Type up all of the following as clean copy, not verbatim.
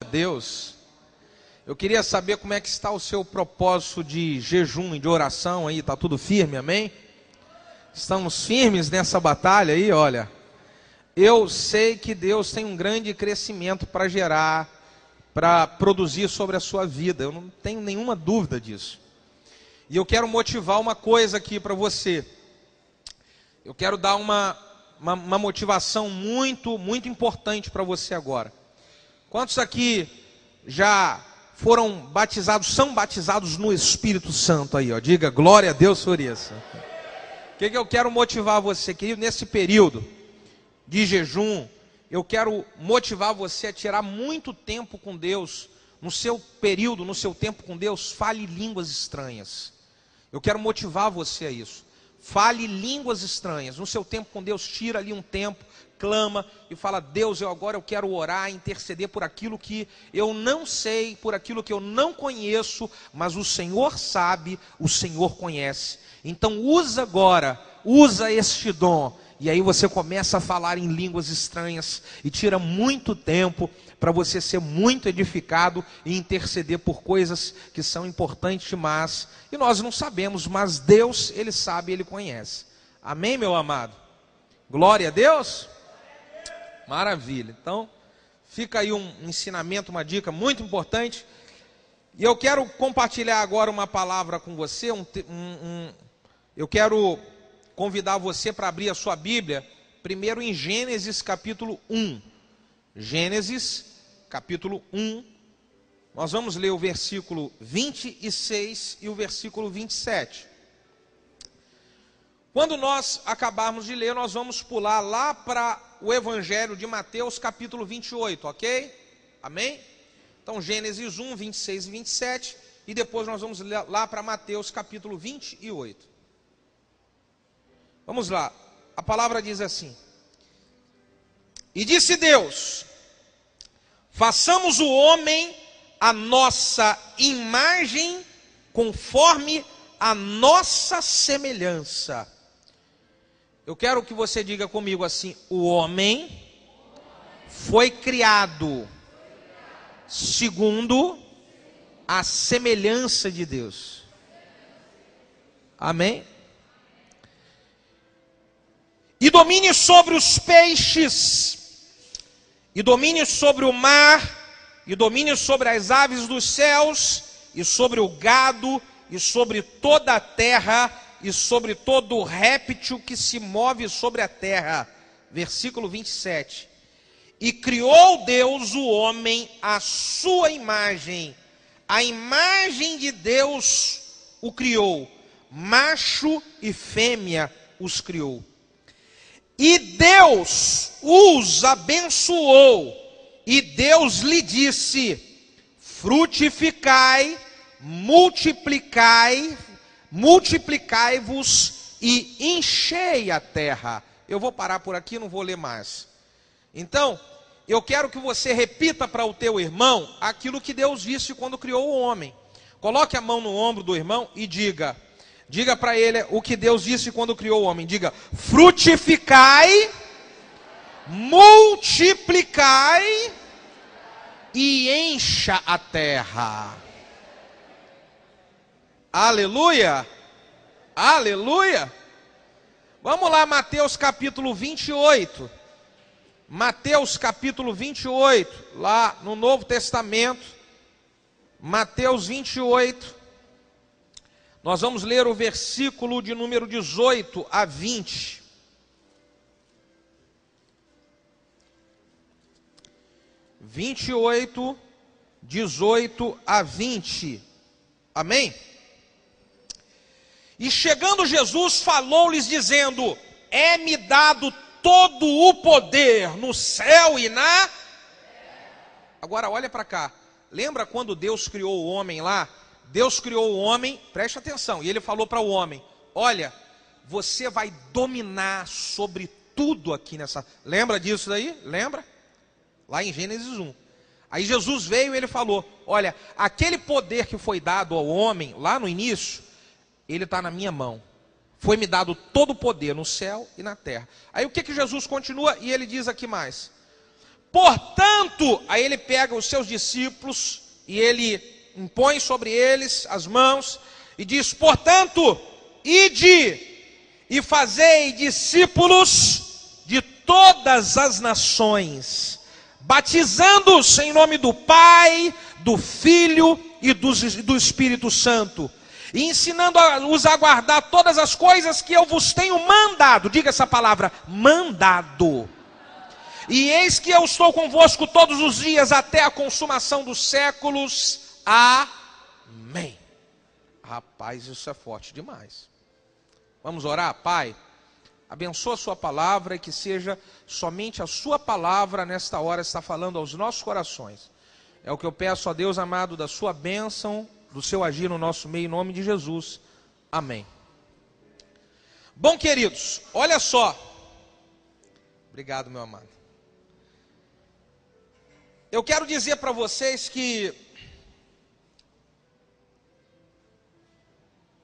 Deus, eu queria saber como é que está o seu propósito de jejum e de oração aí, está tudo firme, amém? Estamos firmes nessa batalha aí, olha. Eu sei que Deus tem um grande crescimento para gerar, para produzir sobre a sua vida, eu não tenho nenhuma dúvida disso. E eu quero motivar uma coisa aqui para você. Eu quero dar uma motivação muito importante para você agora. Quantos aqui já foram batizados, são batizados no Espírito Santo aí, ó? Diga glória a Deus por isso. O que eu quero motivar você, querido, nesse período de jejum? Eu quero motivar você a tirar muito tempo com Deus. No seu período, no seu tempo com Deus, fale línguas estranhas. Eu quero motivar você a isso. Fale línguas estranhas. No seu tempo com Deus, tira ali um tempo, clama e fala: Deus, agora eu quero orar, interceder por aquilo que eu não sei, por aquilo que eu não conheço, mas o Senhor sabe, o Senhor conhece. Então usa agora, usa este dom. E aí você começa a falar em línguas estranhas e tira muito tempo para você ser muito edificado e interceder por coisas que são importantes demais. E nós não sabemos, mas Deus, Ele sabe, Ele conhece. Amém, meu amado? Glória a Deus? Maravilha. Então, fica aí um ensinamento, uma dica muito importante. E eu quero compartilhar agora uma palavra com você. Eu quero convidar você para abrir a sua Bíblia, primeiro em Gênesis capítulo 1. Gênesis capítulo 1. Nós vamos ler o versículo 26 e o versículo 27. Quando nós acabarmos de ler, nós vamos pular lá para o Evangelho de Mateus capítulo 28, ok? Amém? Então Gênesis 1, 26 e 27. E depois nós vamos lá para Mateus capítulo 28. Vamos lá, a palavra diz assim: E disse Deus: façamos o homem a nossa imagem, conforme a nossa semelhança. Eu quero que você diga comigo assim: o homem foi criado segundo a semelhança de Deus. Amém? E domine sobre os peixes, e domine sobre o mar, e domine sobre as aves dos céus, e sobre o gado, e sobre toda a terra, e sobre todo réptil que se move sobre a terra. Versículo 27. E criou Deus o homem à sua imagem, a imagem de Deus o criou, macho e fêmea os criou. E Deus os abençoou, e Deus lhe disse: frutificai, multiplicai-vos e enchei a terra. Eu vou parar por aqui, não vou ler mais. Então, eu quero que você repita para o teu irmão aquilo que Deus disse quando criou o homem. Coloque a mão no ombro do irmão e diga para ele o que Deus disse quando criou o homem. Diga: frutificai, multiplicai e encha a terra. Aleluia! Aleluia! Vamos lá, Mateus capítulo 28. Mateus capítulo 28, lá no Novo Testamento. Mateus 28. Nós vamos ler o versículo de número 18 a 20. (28, 18 a 20). Amém? E chegando Jesus, falou-lhes dizendo: é-me dado todo o poder no céu e na... Agora olha para cá. Lembra quando Deus criou o homem lá? Deus criou o homem, preste atenção, e Ele falou para o homem: olha, você vai dominar sobre tudo aqui nessa... Lembra disso daí? Lembra? Lá em Gênesis 1. Aí Jesus veio e Ele falou: olha, aquele poder que foi dado ao homem lá no início, ele está na minha mão. Foi-me dado todo o poder no céu e na terra. Aí o que Jesus continua? E Ele diz aqui mais: Portanto, aí ele pega os seus discípulos e ele impõe sobre eles as mãos e diz: portanto, ide e fazei discípulos de todas as nações, batizando-os em nome do Pai, do Filho e do Espírito Santo, e ensinando-os a guardar todas as coisas que eu vos tenho mandado. Diga essa palavra: mandado. E eis que eu estou convosco todos os dias até a consumação dos séculos. Amém. Rapaz, isso é forte demais. Vamos orar? Pai, abençoa a sua palavra e que seja somente a sua palavra nesta hora está falando aos nossos corações. É o que eu peço a Deus amado, da sua bênção, do seu agir no nosso meio, em nome de Jesus. Amém. Bom, queridos, olha só. Obrigado, meu amado. Eu quero dizer para vocês que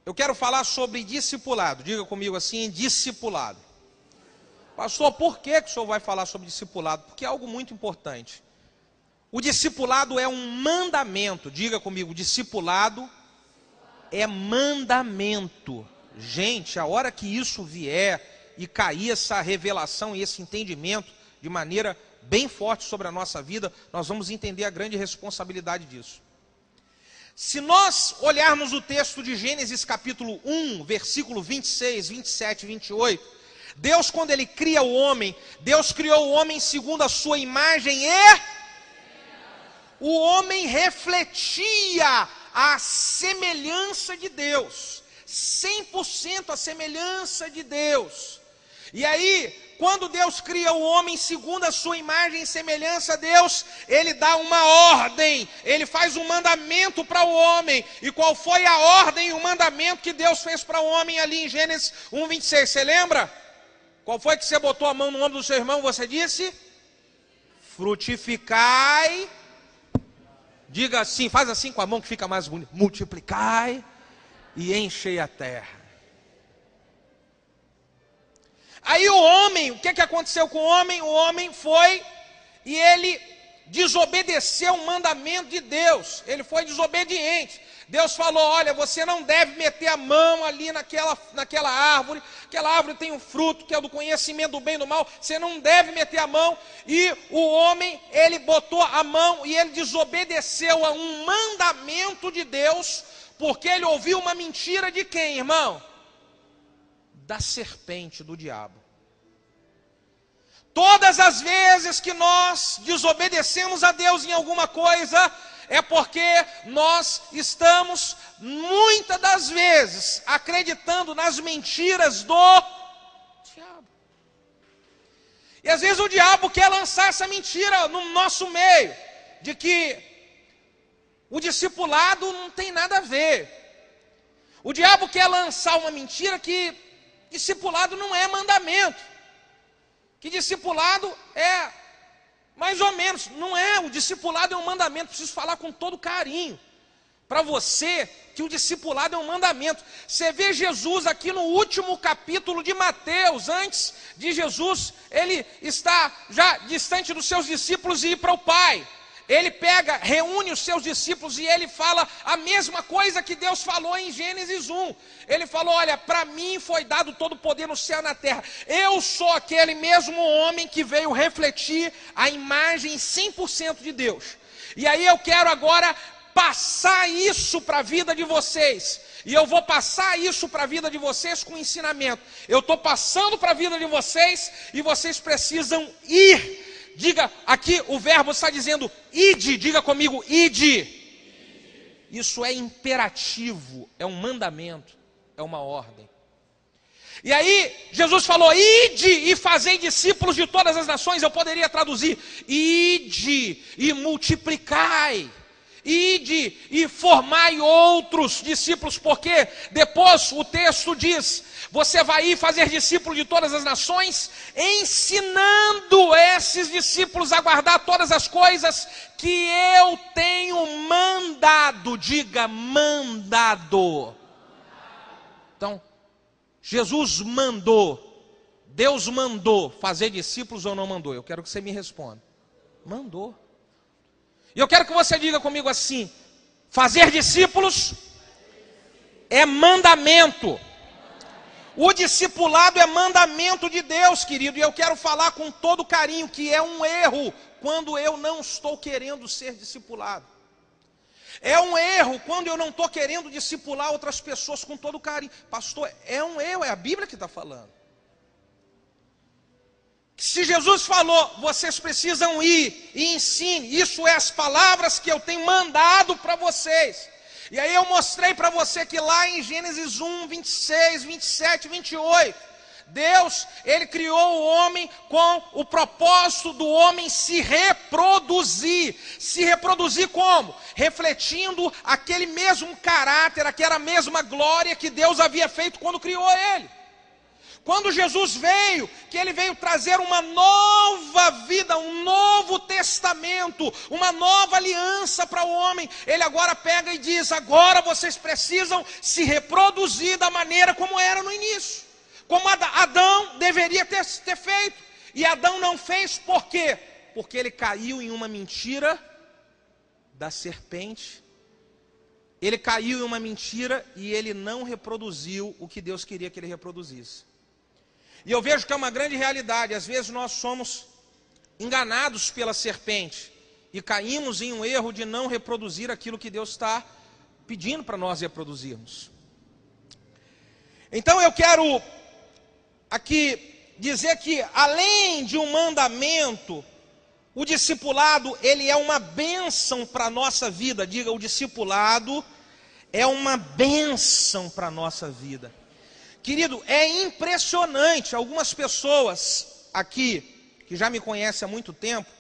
eu quero falar sobre discipulado. Diga comigo assim: discipulado. Pastor, por que o senhor vai falar sobre discipulado? Porque é algo muito importante. O discipulado é um mandamento. Diga comigo: discipulado é mandamento. Gente, a hora que isso vier e cair essa revelação e esse entendimento de maneira bem forte sobre a nossa vida, nós vamos entender a grande responsabilidade disso. Se nós olharmos o texto de Gênesis capítulo 1, versículo 26, 27 e 28, Deus, quando Ele cria o homem, Deus criou o homem segundo a sua imagem e o homem refletia a semelhança de Deus, 100% a semelhança de Deus. E aí, quando Deus cria o homem segundo a sua imagem e semelhança a Deus, Ele dá uma ordem, Ele faz um mandamento para o homem. E qual foi a ordem e o mandamento que Deus fez para o homem ali em Gênesis 1, 26? Você lembra? Qual foi que você botou a mão no ombro do seu irmão? Você disse: frutificai. Diga assim, faz assim com a mão que fica mais bonito: multiplicai e enchei a terra. Aí o homem, o que aconteceu com o homem? O homem foi e ele desobedeceu o mandamento de Deus. Ele foi desobediente. Deus falou: olha, você não deve meter a mão ali naquela árvore. Aquela árvore tem um fruto que é do conhecimento do bem e do mal. Você não deve meter a mão. E o homem, ele botou a mão e ele desobedeceu a um mandamento de Deus, porque ele ouviu uma mentira de quem, irmão? Da serpente, do diabo. Todas as vezes que nós desobedecemos a Deus em alguma coisa, é porque nós estamos, muitas das vezes, acreditando nas mentiras do diabo. E às vezes o diabo quer lançar essa mentira no nosso meio, de que o discipulado não tem nada a ver. O diabo quer lançar uma mentira que discipulado não é mandamento, que discipulado é mais ou menos, não é, o discipulado é um mandamento. Preciso falar com todo carinho para você que o discipulado é um mandamento. Você vê Jesus aqui no último capítulo de Mateus, antes de Jesus, ele está já distante dos seus discípulos e ir para o Pai. Ele pega, reúne os seus discípulos e ele fala a mesma coisa que Deus falou em Gênesis 1. Ele falou: olha, para mim foi dado todo o poder no céu e na terra. Eu sou aquele mesmo homem que veio refletir a imagem 100% de Deus. E aí eu quero agora passar isso para a vida de vocês. E eu vou passar isso para a vida de vocês com ensinamento. Eu estou passando para a vida de vocês e vocês precisam ir. Diga, aqui o verbo está dizendo ide, diga comigo, ide. Isso é imperativo, é um mandamento, é uma ordem. E aí Jesus falou: ide e fazei discípulos de todas as nações. Eu poderia traduzir: ide e multiplicai. Ide e formai outros discípulos, porque depois o texto diz: você vai ir fazer discípulos de todas as nações, ensinando esses discípulos a guardar todas as coisas que eu tenho mandado. Diga, mandado. Então, Jesus mandou, Deus mandou fazer discípulos ou não mandou? Eu quero que você me responda. Mandou. E eu quero que você diga comigo assim: fazer discípulos é mandamento. O discipulado é mandamento de Deus, querido. E eu quero falar com todo carinho que é um erro quando eu não estou querendo ser discipulado. É um erro quando eu não estou querendo discipular outras pessoas com todo carinho. Pastor, é um erro, é a Bíblia que está falando. Se Jesus falou, vocês precisam ir e ensine, isso é as palavras que eu tenho mandado para vocês. E aí eu mostrei para você que lá em Gênesis 1, 26, 27, 28, Deus, Ele criou o homem com o propósito do homem se reproduzir. Se reproduzir como? Refletindo aquele mesmo caráter, aquela mesma glória que Deus havia feito quando criou ele. Quando Jesus veio, que Ele veio trazer uma nova vida, um novo testamento, uma nova aliança para o homem, Ele agora pega e diz: agora vocês precisam se reproduzir da maneira como era no início. Como Adão deveria ter feito. E Adão não fez, por quê? Porque ele caiu em uma mentira da serpente. Ele caiu em uma mentira e ele não reproduziu o que Deus queria que ele reproduzisse. E eu vejo que é uma grande realidade. Às vezes nós somos enganados pela serpente e caímos em um erro de não reproduzir aquilo que Deus está pedindo para nós reproduzirmos. Então eu quero aqui dizer que, além de um mandamento, o discipulado, ele é uma bênção para a nossa vida. Diga, o discipulado é uma bênção para a nossa vida. Querido, é impressionante. Algumas pessoas aqui, que já me conhecem há muito tempo,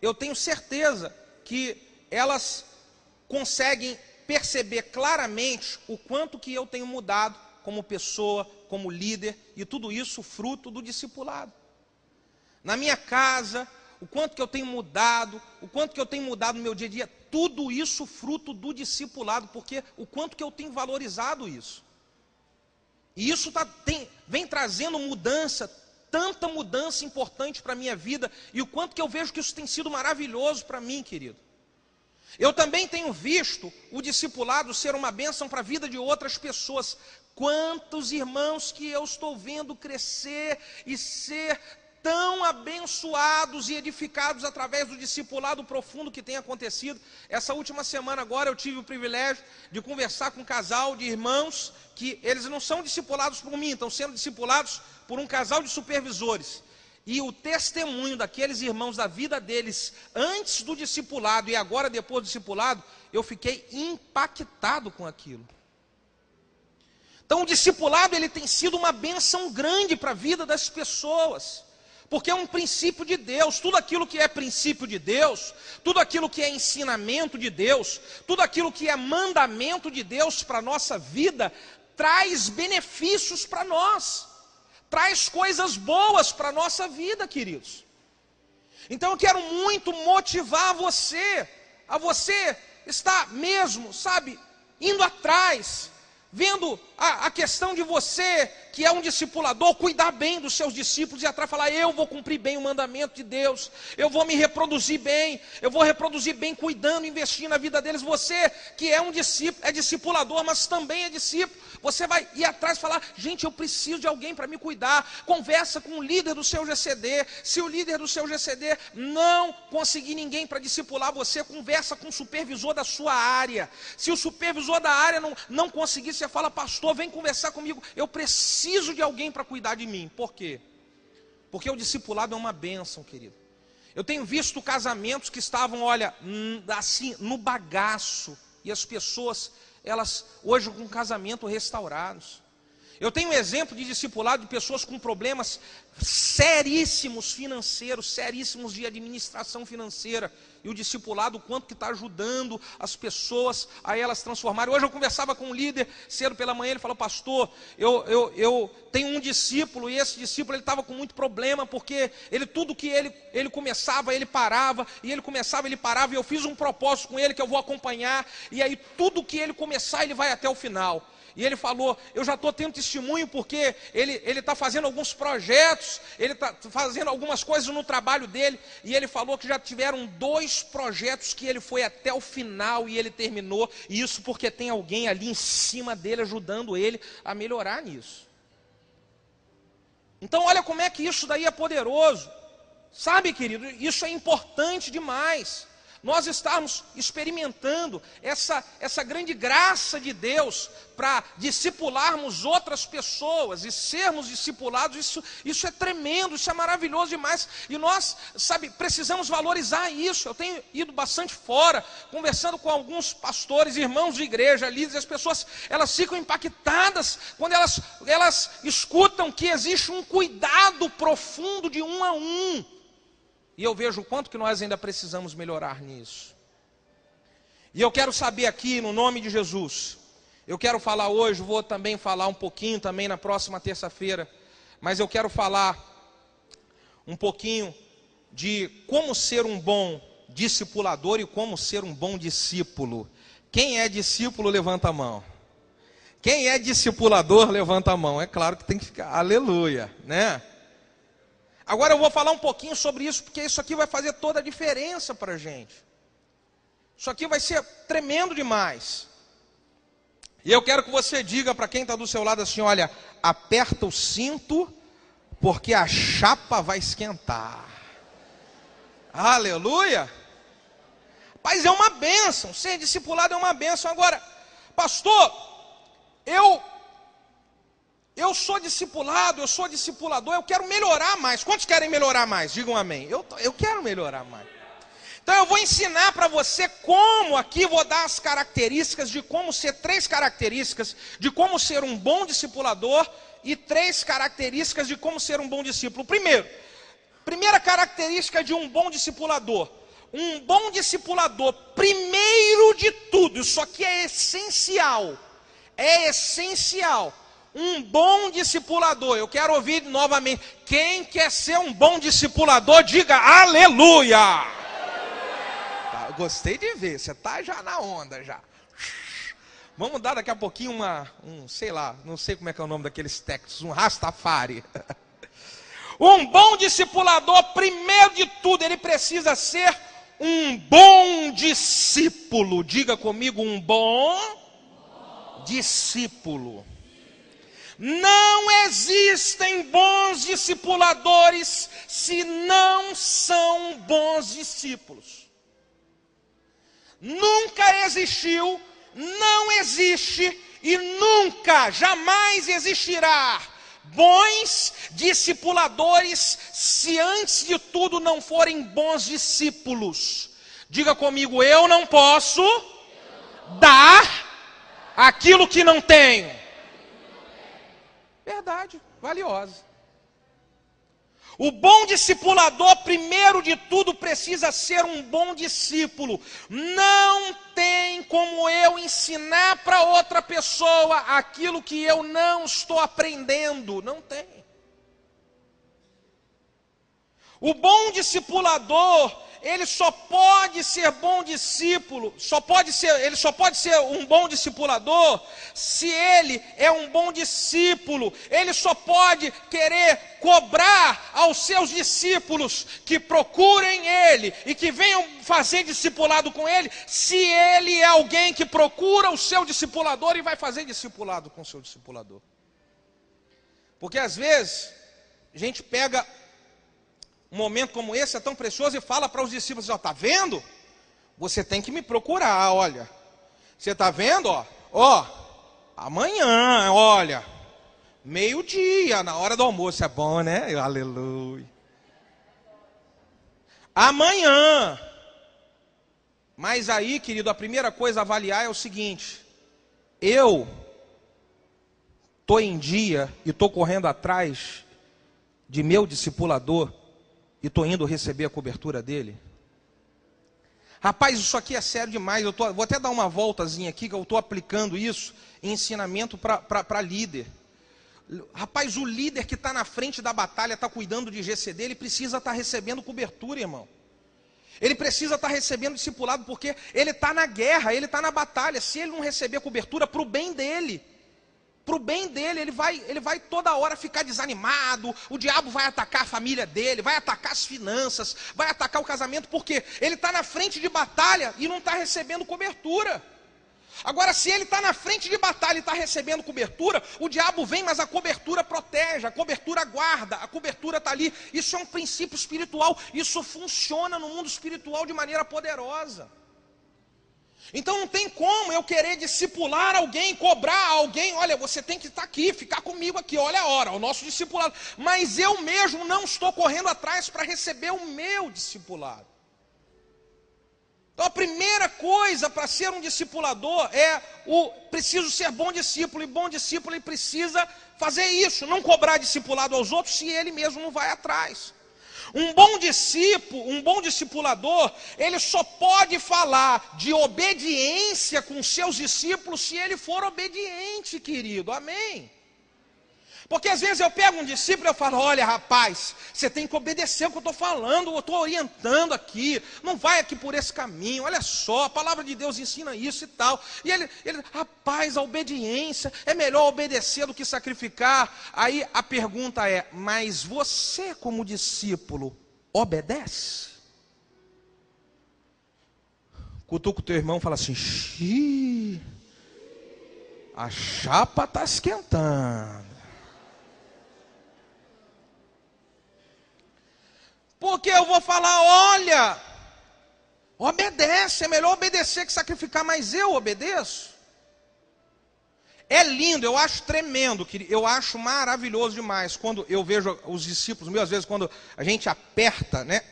eu tenho certeza que elas conseguem perceber claramente o quanto que eu tenho mudado como pessoa, como líder, e tudo isso fruto do discipulado. Na minha casa, o quanto que eu tenho mudado, o quanto que eu tenho mudado no meu dia a dia, tudo isso fruto do discipulado, porque o quanto que eu tenho valorizado isso. E isso vem trazendo mudança, tanta mudança importante para a minha vida, e o quanto que eu vejo que isso tem sido maravilhoso para mim, querido. Eu também tenho visto o discipulado ser uma bênção para a vida de outras pessoas. Quantos irmãos que eu estou vendo crescer e ser tão abençoados e edificados através do discipulado profundo que tem acontecido. Essa última semana agora eu tive o privilégio de conversar com um casal de irmãos que eles não são discipulados por mim, estão sendo discipulados por um casal de supervisores. E o testemunho daqueles irmãos, da vida deles, antes do discipulado e agora depois do discipulado, eu fiquei impactado com aquilo. Então o discipulado, ele tem sido uma bênção grande para a vida das pessoas, porque é um princípio de Deus. Tudo aquilo que é princípio de Deus, tudo aquilo que é ensinamento de Deus, tudo aquilo que é mandamento de Deus para a nossa vida, traz benefícios para nós, traz coisas boas para a nossa vida, queridos. Então eu quero muito motivar você, a você estar mesmo, sabe, indo atrás, vendo a questão de você, que é um discipulador, cuidar bem dos seus discípulos e atrás falar: eu vou cumprir bem o mandamento de Deus, eu vou me reproduzir bem, eu vou reproduzir bem, cuidando, investindo na vida deles. Você que é um discípulo, é discipulador, mas também é discípulo, você vai ir atrás e falar: gente, eu preciso de alguém para me cuidar. Conversa com o líder do seu GCD. Se o líder do seu GCD não conseguir ninguém para discipular você, conversa com o supervisor da sua área. Se o supervisor da área não conseguir, você fala: pastor, vem conversar comigo, eu preciso de alguém para cuidar de mim. Por quê? Porque o discipulado é uma bênção, querido. Eu tenho visto casamentos que estavam, olha, assim, no bagaço, e as pessoas, elas hoje com casamento restaurados. Eu tenho um exemplo de discipulado de pessoas com problemas seríssimos financeiros, seríssimos de administração financeira, E o discipulado, o quanto que está ajudando as pessoas a elas transformarem. Hoje eu conversava com um líder cedo pela manhã, ele falou: pastor, eu tenho um discípulo, e esse discípulo ele estava com muito problema, porque tudo que ele começava, ele parava, e ele começava, ele parava, e eu fiz um propósito com ele que eu vou acompanhar, e aí tudo que ele começar, ele vai até o final. E ele falou: eu já estou tendo testemunho, porque ele está fazendo alguns projetos, ele está fazendo algumas coisas no trabalho dele, e ele falou que já tiveram 2 projetos que ele foi até o final e ele terminou, e isso porque tem alguém ali em cima dele ajudando ele a melhorar nisso. Então olha como é que isso daí é poderoso, sabe, querido, isso é importante demais. Nós estamos experimentando essa grande graça de Deus para discipularmos outras pessoas e sermos discipulados. Isso é tremendo, isso é maravilhoso demais. E nós, sabe, precisamos valorizar isso. Eu tenho ido bastante fora, conversando com alguns pastores, irmãos de igreja, líderes, e as pessoas, elas ficam impactadas quando elas escutam que existe um cuidado profundo de um a um. E eu vejo o quanto que nós ainda precisamos melhorar nisso. E eu quero saber aqui, no nome de Jesus, eu quero falar hoje, vou também falar um pouquinho também na próxima terça-feira, mas eu quero falar um pouquinho de como ser um bom discipulador e como ser um bom discípulo. Quem é discípulo, levanta a mão. Quem é discipulador, levanta a mão. É claro que tem que ficar, aleluia, né? Agora eu vou falar um pouquinho sobre isso, porque isso aqui vai fazer toda a diferença para a gente. Isso aqui vai ser tremendo demais. E eu quero que você diga para quem está do seu lado assim: olha, aperta o cinto, porque a chapa vai esquentar. Aleluia! Mas é uma bênção, ser discipulado é uma bênção. Agora, pastor, eu sou discipulado, eu sou discipulador, eu quero melhorar mais. Quantos querem melhorar mais? Digam amém. Eu quero melhorar mais. Então eu vou ensinar para você como, aqui vou dar as características de como ser, 3 características de como ser um bom discipulador e 3 características de como ser um bom discípulo. Primeira característica de um bom discipulador. Um bom discipulador, primeiro de tudo, isso aqui é essencial. É essencial. Um bom discipulador, eu quero ouvir novamente. Quem quer ser um bom discipulador, diga aleluia. Tá, gostei de ver, você está já na onda já. Vamos dar daqui a pouquinho sei lá, não sei como é que é o nome daqueles textos, um Rastafari. Um bom discipulador, primeiro de tudo, ele precisa ser um bom discípulo. Diga comigo, um bom discípulo. Não existem bons discipuladores se não são bons discípulos. Nunca existiu, não existe e nunca, jamais existirá bons discipuladores se antes de tudo não forem bons discípulos. Diga comigo, eu não posso dar aquilo que não tenho. Verdade, valiosa. O bom discipulador, primeiro de tudo, precisa ser um bom discípulo. Não tem como eu ensinar para outra pessoa aquilo que eu não estou aprendendo. Não tem. O bom discipulador, ele só pode ser bom discípulo, ele só pode ser um bom discipulador se ele é um bom discípulo. Ele só pode querer cobrar aos seus discípulos que procurem ele e que venham fazer discipulado com ele, se ele é alguém que procura o seu discipulador e vai fazer discipulado com o seu discipulador. Porque às vezes a gente pega um momento como esse, é tão precioso, e fala para os discípulos: ó, tá vendo? Você tem que me procurar, olha. Você está vendo, ó, amanhã, olha, meio-dia, na hora do almoço, é bom, né? Aleluia. Amanhã. Mas aí, querido, a primeira coisa a avaliar é o seguinte: eu estou em dia e estou correndo atrás de meu discipulador, e estou indo receber a cobertura dele? Rapaz, isso aqui é sério demais. Vou até dar uma voltazinha aqui, que eu estou aplicando isso em ensinamento para líder. Rapaz, o líder que está na frente da batalha, está cuidando de GCD, ele precisa estar recebendo cobertura, irmão. Ele precisa estar recebendo discipulado, porque ele está na guerra, ele está na batalha. Se ele não receber cobertura, para o bem dele, ele vai toda hora ficar desanimado. O diabo vai atacar a família dele, vai atacar as finanças, vai atacar o casamento, porque ele está na frente de batalha e não está recebendo cobertura. Agora, se ele está na frente de batalha e está recebendo cobertura, o diabo vem, mas a cobertura protege, a cobertura guarda, a cobertura está ali. Isso é um princípio espiritual, isso funciona no mundo espiritual de maneira poderosa. Então não tem como eu querer discipular alguém, cobrar alguém, olha, você tem que estar aqui, ficar comigo aqui, olha a hora, o nosso discipulado. Mas eu mesmo não estou correndo atrás para receber o meu discipulado. Então a primeira coisa para ser um discipulador preciso ser bom discípulo, e bom discípulo ele precisa fazer isso, não cobrar discipulado aos outros se ele mesmo não vai atrás. Um bom discípulo, um bom discipulador, ele só pode falar de obediência com seus discípulos se ele for obediente, querido, amém? Porque às vezes eu pego um discípulo e eu falo, olha rapaz, você tem que obedecer o que eu estou falando, eu estou orientando aqui, não vai aqui por esse caminho, olha só, a palavra de Deus ensina isso e tal. E ele rapaz, a obediência, é melhor obedecer do que sacrificar. Aí a pergunta é, mas você como discípulo, obedece? Cutuca o teu irmão e fala assim, xiii, a chapa está esquentando. Porque eu vou falar, olha, obedece, é melhor obedecer que sacrificar, mas eu obedeço. É lindo, eu acho tremendo, eu acho maravilhoso demais, quando eu vejo os discípulos meus, às vezes quando a gente aperta, né,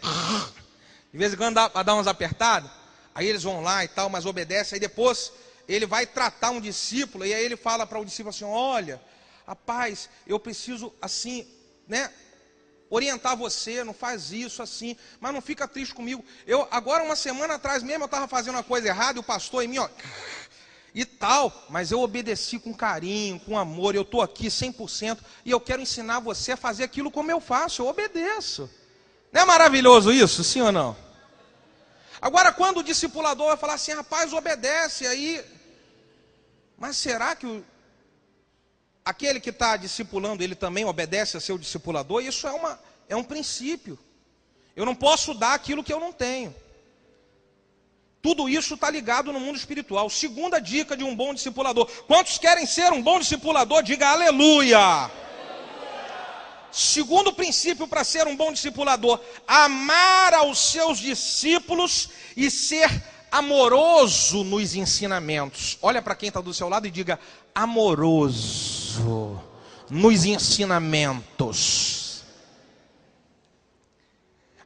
de vez em quando dá umas apertadas, aí eles vão lá e tal, mas obedece, aí depois ele vai tratar um discípulo, e aí ele fala para o discípulo assim, olha, rapaz, eu preciso assim, né, orientar você, não faz isso assim, mas não fica triste comigo. Agora uma semana atrás mesmo eu estava fazendo uma coisa errada e o pastor em mim, ó, e tal, mas eu obedeci com carinho, com amor, eu estou aqui 100% e eu quero ensinar você a fazer aquilo como eu faço, eu obedeço. Não é maravilhoso isso, sim ou não? Agora quando o discipulador vai falar assim, rapaz, obedece, aí, mas será que aquele que está discipulando, ele também obedece a seu discipulador? Isso é um princípio. Eu não posso dar aquilo que eu não tenho. Tudo isso está ligado no mundo espiritual. Segunda dica de um bom discipulador. Quantos querem ser um bom discipulador? Diga aleluia. Segundo princípio para ser um bom discipulador: amar aos seus discípulos e ser amoroso nos ensinamentos. Olha para quem está do seu lado e diga amoroso nos ensinamentos.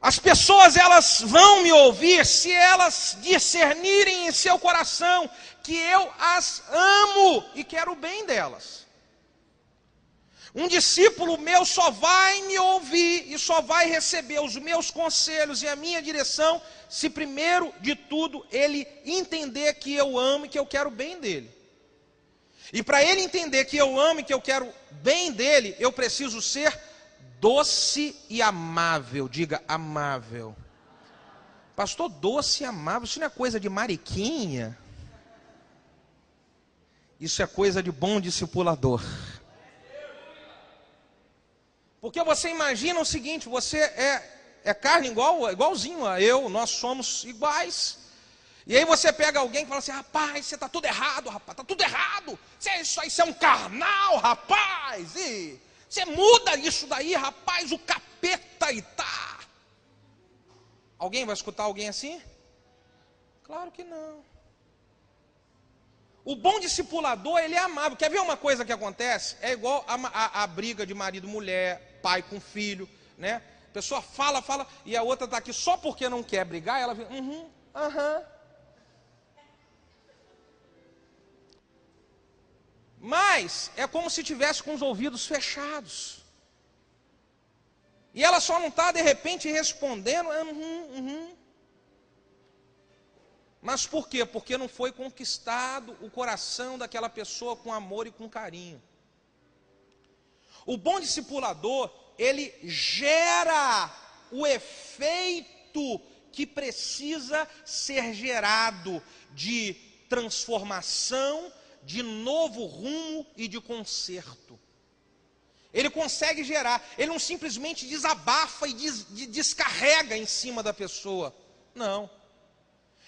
As pessoas, elas vão me ouvir se elas discernirem em seu coração que eu as amo e quero o bem delas. Um discípulo meu só vai me ouvir e só vai receber os meus conselhos e a minha direção se primeiro de tudo ele entender que eu amo e que eu quero o bem dele. E para ele entender que eu amo e que eu quero bem dele, eu preciso ser doce e amável. Diga amável. Pastor, doce e amável, isso não é coisa de mariquinha? Isso é coisa de bom discipulador. Porque você imagina o seguinte, você é carne igualzinho a eu, nós somos iguais. E aí você pega alguém que fala assim, rapaz, você está tudo errado, rapaz, está tudo errado. Isso aí é um carnal, rapaz. E você muda isso daí, rapaz, o capeta e tá. Alguém vai escutar alguém assim? Claro que não. O bom discipulador, ele é amável. Quer ver uma coisa que acontece? É igual a briga de marido e mulher, pai com filho, né? A pessoa fala, e a outra está aqui só porque não quer brigar, ela vem, Mas é como se tivesse com os ouvidos fechados. E ela só não está, de repente, respondendo, Mas por quê? Porque não foi conquistado o coração daquela pessoa com amor e com carinho. O bom discipulador, ele gera o efeito que precisa ser gerado de transformação, de novo rumo e de conserto. Ele consegue gerar, ele não simplesmente desabafa e descarrega em cima da pessoa. Não.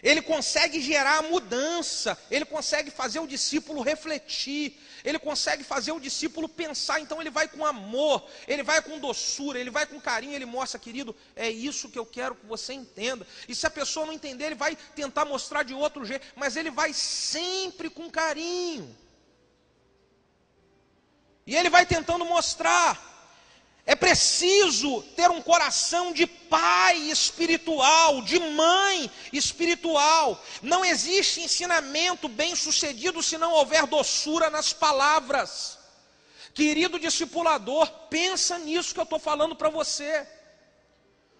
Ele consegue gerar a mudança, ele consegue fazer o discípulo refletir, ele consegue fazer o discípulo pensar. Então ele vai com amor, ele vai com doçura, ele vai com carinho, ele mostra, querido, é isso que eu quero que você entenda. E se a pessoa não entender, ele vai tentar mostrar de outro jeito, mas ele vai sempre com carinho. E ele vai tentando mostrar. É preciso ter um coração de pai espiritual, de mãe espiritual. Não existe ensinamento bem sucedido se não houver doçura nas palavras. Querido discipulador, pensa nisso que eu estou falando para você.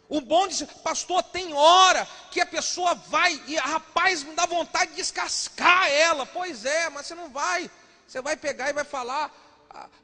O bom pastor, tem hora que a pessoa vai e, rapaz, me dá vontade de descascar ela. Pois é, mas você não vai. Você vai pegar e vai falar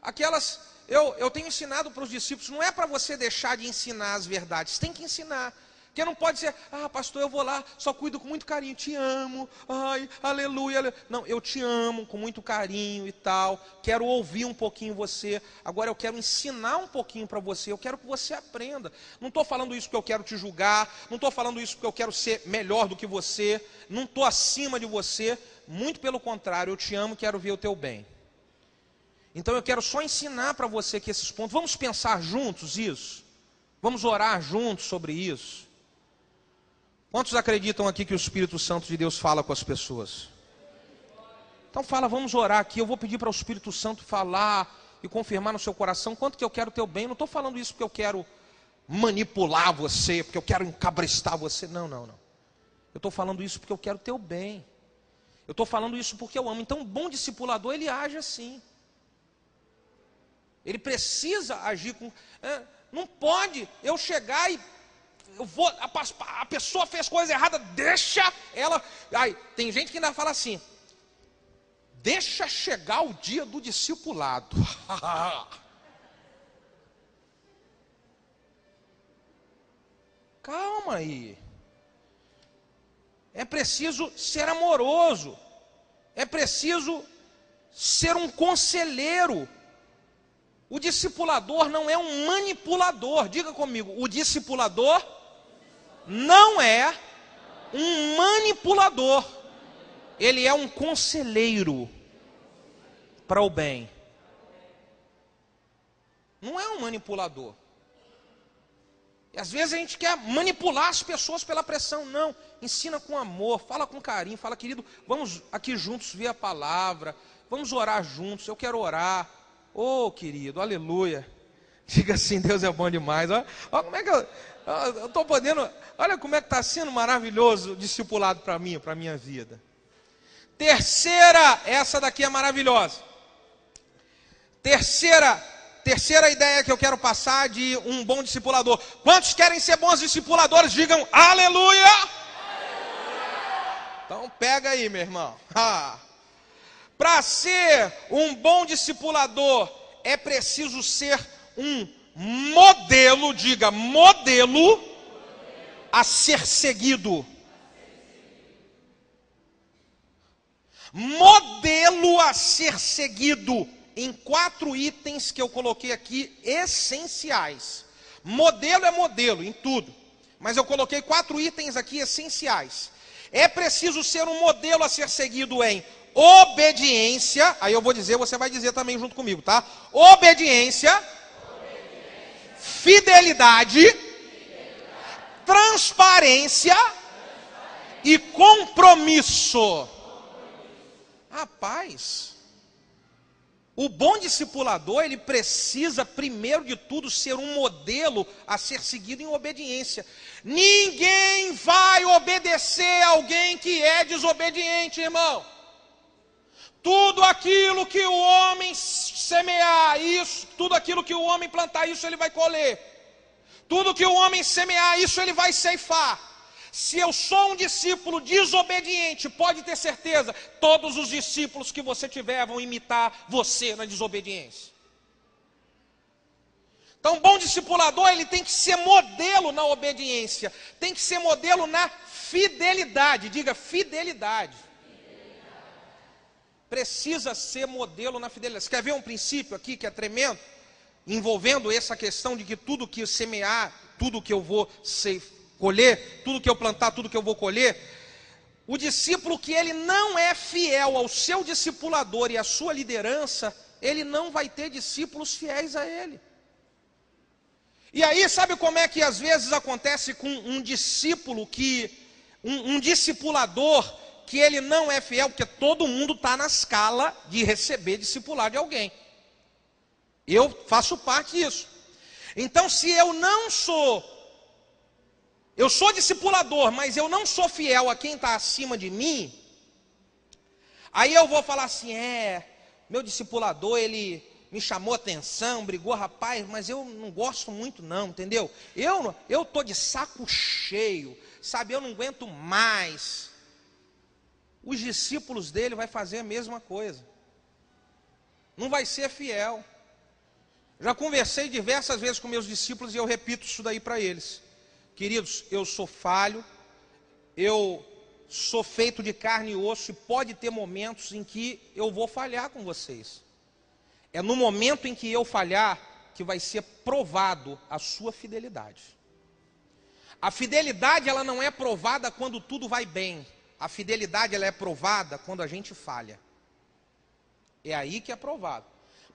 aquelas... Eu tenho ensinado para os discípulos, não é para você deixar de ensinar as verdades, tem que ensinar. Porque não pode ser, pastor, eu vou lá, só cuido com muito carinho, te amo, ai, aleluia, aleluia. Não, eu te amo com muito carinho e tal, quero ouvir um pouquinho você, agora eu quero ensinar um pouquinho para você, eu quero que você aprenda. Não estou falando isso porque eu quero te julgar, não estou falando isso porque eu quero ser melhor do que você, não estou acima de você, muito pelo contrário, eu te amo e quero ver o teu bem. Então eu quero só ensinar para você que esses pontos, vamos pensar juntos isso? Vamos orar juntos sobre isso? Quantos acreditam aqui que o Espírito Santo de Deus fala com as pessoas? Então fala, vamos orar aqui, eu vou pedir para o Espírito Santo falar e confirmar no seu coração quanto que eu quero o teu bem. Não estou falando isso porque eu quero manipular você, porque eu quero encabrestar você, não. Eu estou falando isso porque eu quero o teu bem. Eu estou falando isso porque eu amo. Então um bom discipulador, ele age assim. Ele precisa agir com... não pode eu chegar e... a pessoa fez coisa errada, deixa ela... tem gente que ainda fala assim, deixa chegar o dia do discipulado. Calma aí. É preciso ser amoroso. É preciso ser um conselheiro. O discipulador não é um manipulador. Diga comigo, o discipulador não é um manipulador. Ele é um conselheiro para o bem. Não é um manipulador. E às vezes a gente quer manipular as pessoas pela pressão. Não, ensina com amor, fala com carinho, fala, querido, vamos aqui juntos ver a palavra, vamos orar juntos, eu quero orar. Querido, aleluia. Diga assim, Deus é bom demais. Olha como é que eu estou podendo, olha como é que está sendo maravilhoso o discipulado para mim, para a minha vida. Terceira, essa daqui é maravilhosa. Terceira ideia que eu quero passar de um bom discipulador. Quantos querem ser bons discipuladores? Digam aleluia! Aleluia! Então pega aí, meu irmão. Para ser um bom discipulador, é preciso ser um modelo, diga modelo, a ser seguido. Modelo a ser seguido. Em 4 itens que eu coloquei aqui, essenciais. Modelo é modelo em tudo, mas eu coloquei 4 itens aqui essenciais. É preciso ser um modelo a ser seguido em obediência. Aí eu vou dizer, você vai dizer também junto comigo, tá? Obediência. Fidelidade. Transparência. E compromisso. Rapaz, o bom discipulador, ele precisa, primeiro de tudo, ser um modelo a ser seguido em obediência. Ninguém vai obedecer alguém que é desobediente, irmão. Tudo aquilo que o homem semear, isso, tudo aquilo que o homem plantar, isso ele vai colher. Tudo que o homem semear, isso ele vai ceifar. Se eu sou um discípulo desobediente, pode ter certeza, todos os discípulos que você tiver vão imitar você na desobediência. Então, um bom discipulador, ele tem que ser modelo na obediência, tem que ser modelo na fidelidade. Diga, fidelidade. Precisa ser modelo na fidelidade. Você quer ver um princípio aqui que é tremendo? Envolvendo essa questão de que tudo que eu semear, tudo que eu vou colher, tudo que eu plantar, tudo que eu vou colher. O discípulo que ele não é fiel ao seu discipulador e à sua liderança, ele não vai ter discípulos fiéis a ele. E aí, sabe como é que às vezes acontece com um discípulo um discipulador que ele não é fiel? Porque todo mundo está na escala de receber discipular de alguém. Eu faço parte disso. Então, se eu sou discipulador, mas eu não sou fiel a quem está acima de mim, aí eu vou falar assim, meu discipulador, ele me chamou atenção, brigou, rapaz, mas eu não gosto muito não, entendeu? Eu estou de saco cheio, sabe, eu não aguento mais. Os discípulos dele vai fazer a mesma coisa. Não vai ser fiel. Já conversei diversas vezes com meus discípulos e eu repito isso daí para eles. Queridos, eu sou falho, eu sou feito de carne e osso e pode ter momentos em que eu vou falhar com vocês. É no momento em que eu falhar que vai ser provado a sua fidelidade. A fidelidade, ela não é provada quando tudo vai bem. A fidelidade, ela é provada quando a gente falha. É aí que é provado.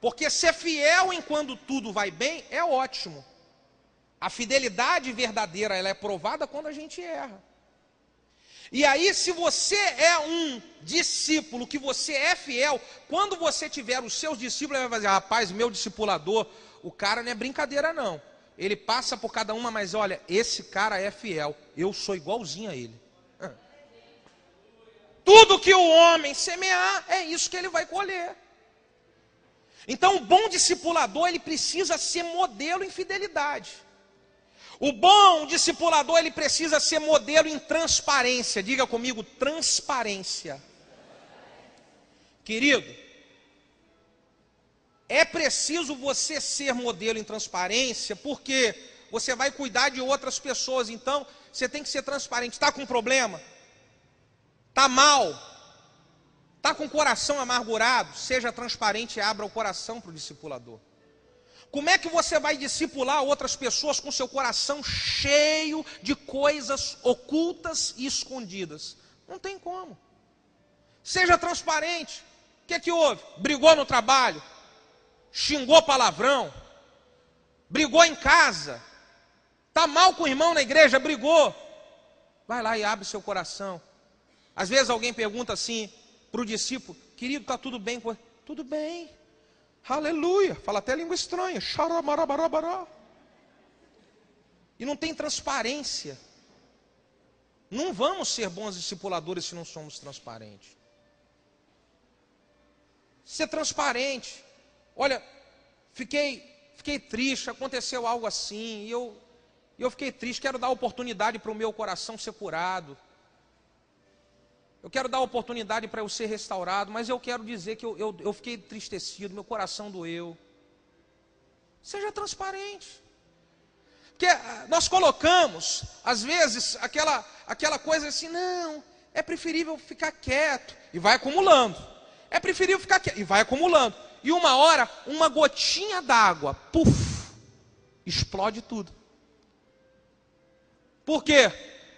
Porque ser fiel enquanto tudo vai bem é ótimo. A fidelidade verdadeira, ela é provada quando a gente erra. E aí, se você é um discípulo, que você é fiel, quando você tiver os seus discípulos, ele vai dizer, rapaz, meu discipulador, o cara não é brincadeira não. Ele passa por cada uma, mas olha, esse cara é fiel, eu sou igualzinho a ele. Tudo que o homem semear, é isso que ele vai colher. Então, o bom discipulador, ele precisa ser modelo em fidelidade. O bom discipulador, ele precisa ser modelo em transparência. Diga comigo, transparência. Querido, é preciso você ser modelo em transparência, porque você vai cuidar de outras pessoas. Então, você tem que ser transparente. Está com problema? Está mal? Está com o coração amargurado? Seja transparente e abra o coração para o discipulador. Como é que você vai discipular outras pessoas com seu coração cheio de coisas ocultas e escondidas? Não tem como. Seja transparente. O que houve? Brigou no trabalho? Xingou palavrão? Brigou em casa? Está mal com o irmão na igreja? Brigou? Vai lá e abre seu coração. Às vezes alguém pergunta assim para o discípulo, querido, está tudo bem? Tudo bem. Aleluia, fala até língua estranha. E não tem transparência. Não vamos ser bons discipuladores se não somos transparentes. Ser transparente. Olha, fiquei triste, aconteceu algo assim, e eu fiquei triste, quero dar oportunidade para o meu coração ser curado. Eu quero dar oportunidade para eu ser restaurado, mas eu quero dizer que eu fiquei entristecido, meu coração doeu. Seja transparente. Porque nós colocamos, às vezes, aquela coisa assim, não, é preferível ficar quieto, e vai acumulando. É preferível ficar quieto, e vai acumulando. E uma hora, uma gotinha d'água, puf, explode tudo. Por quê?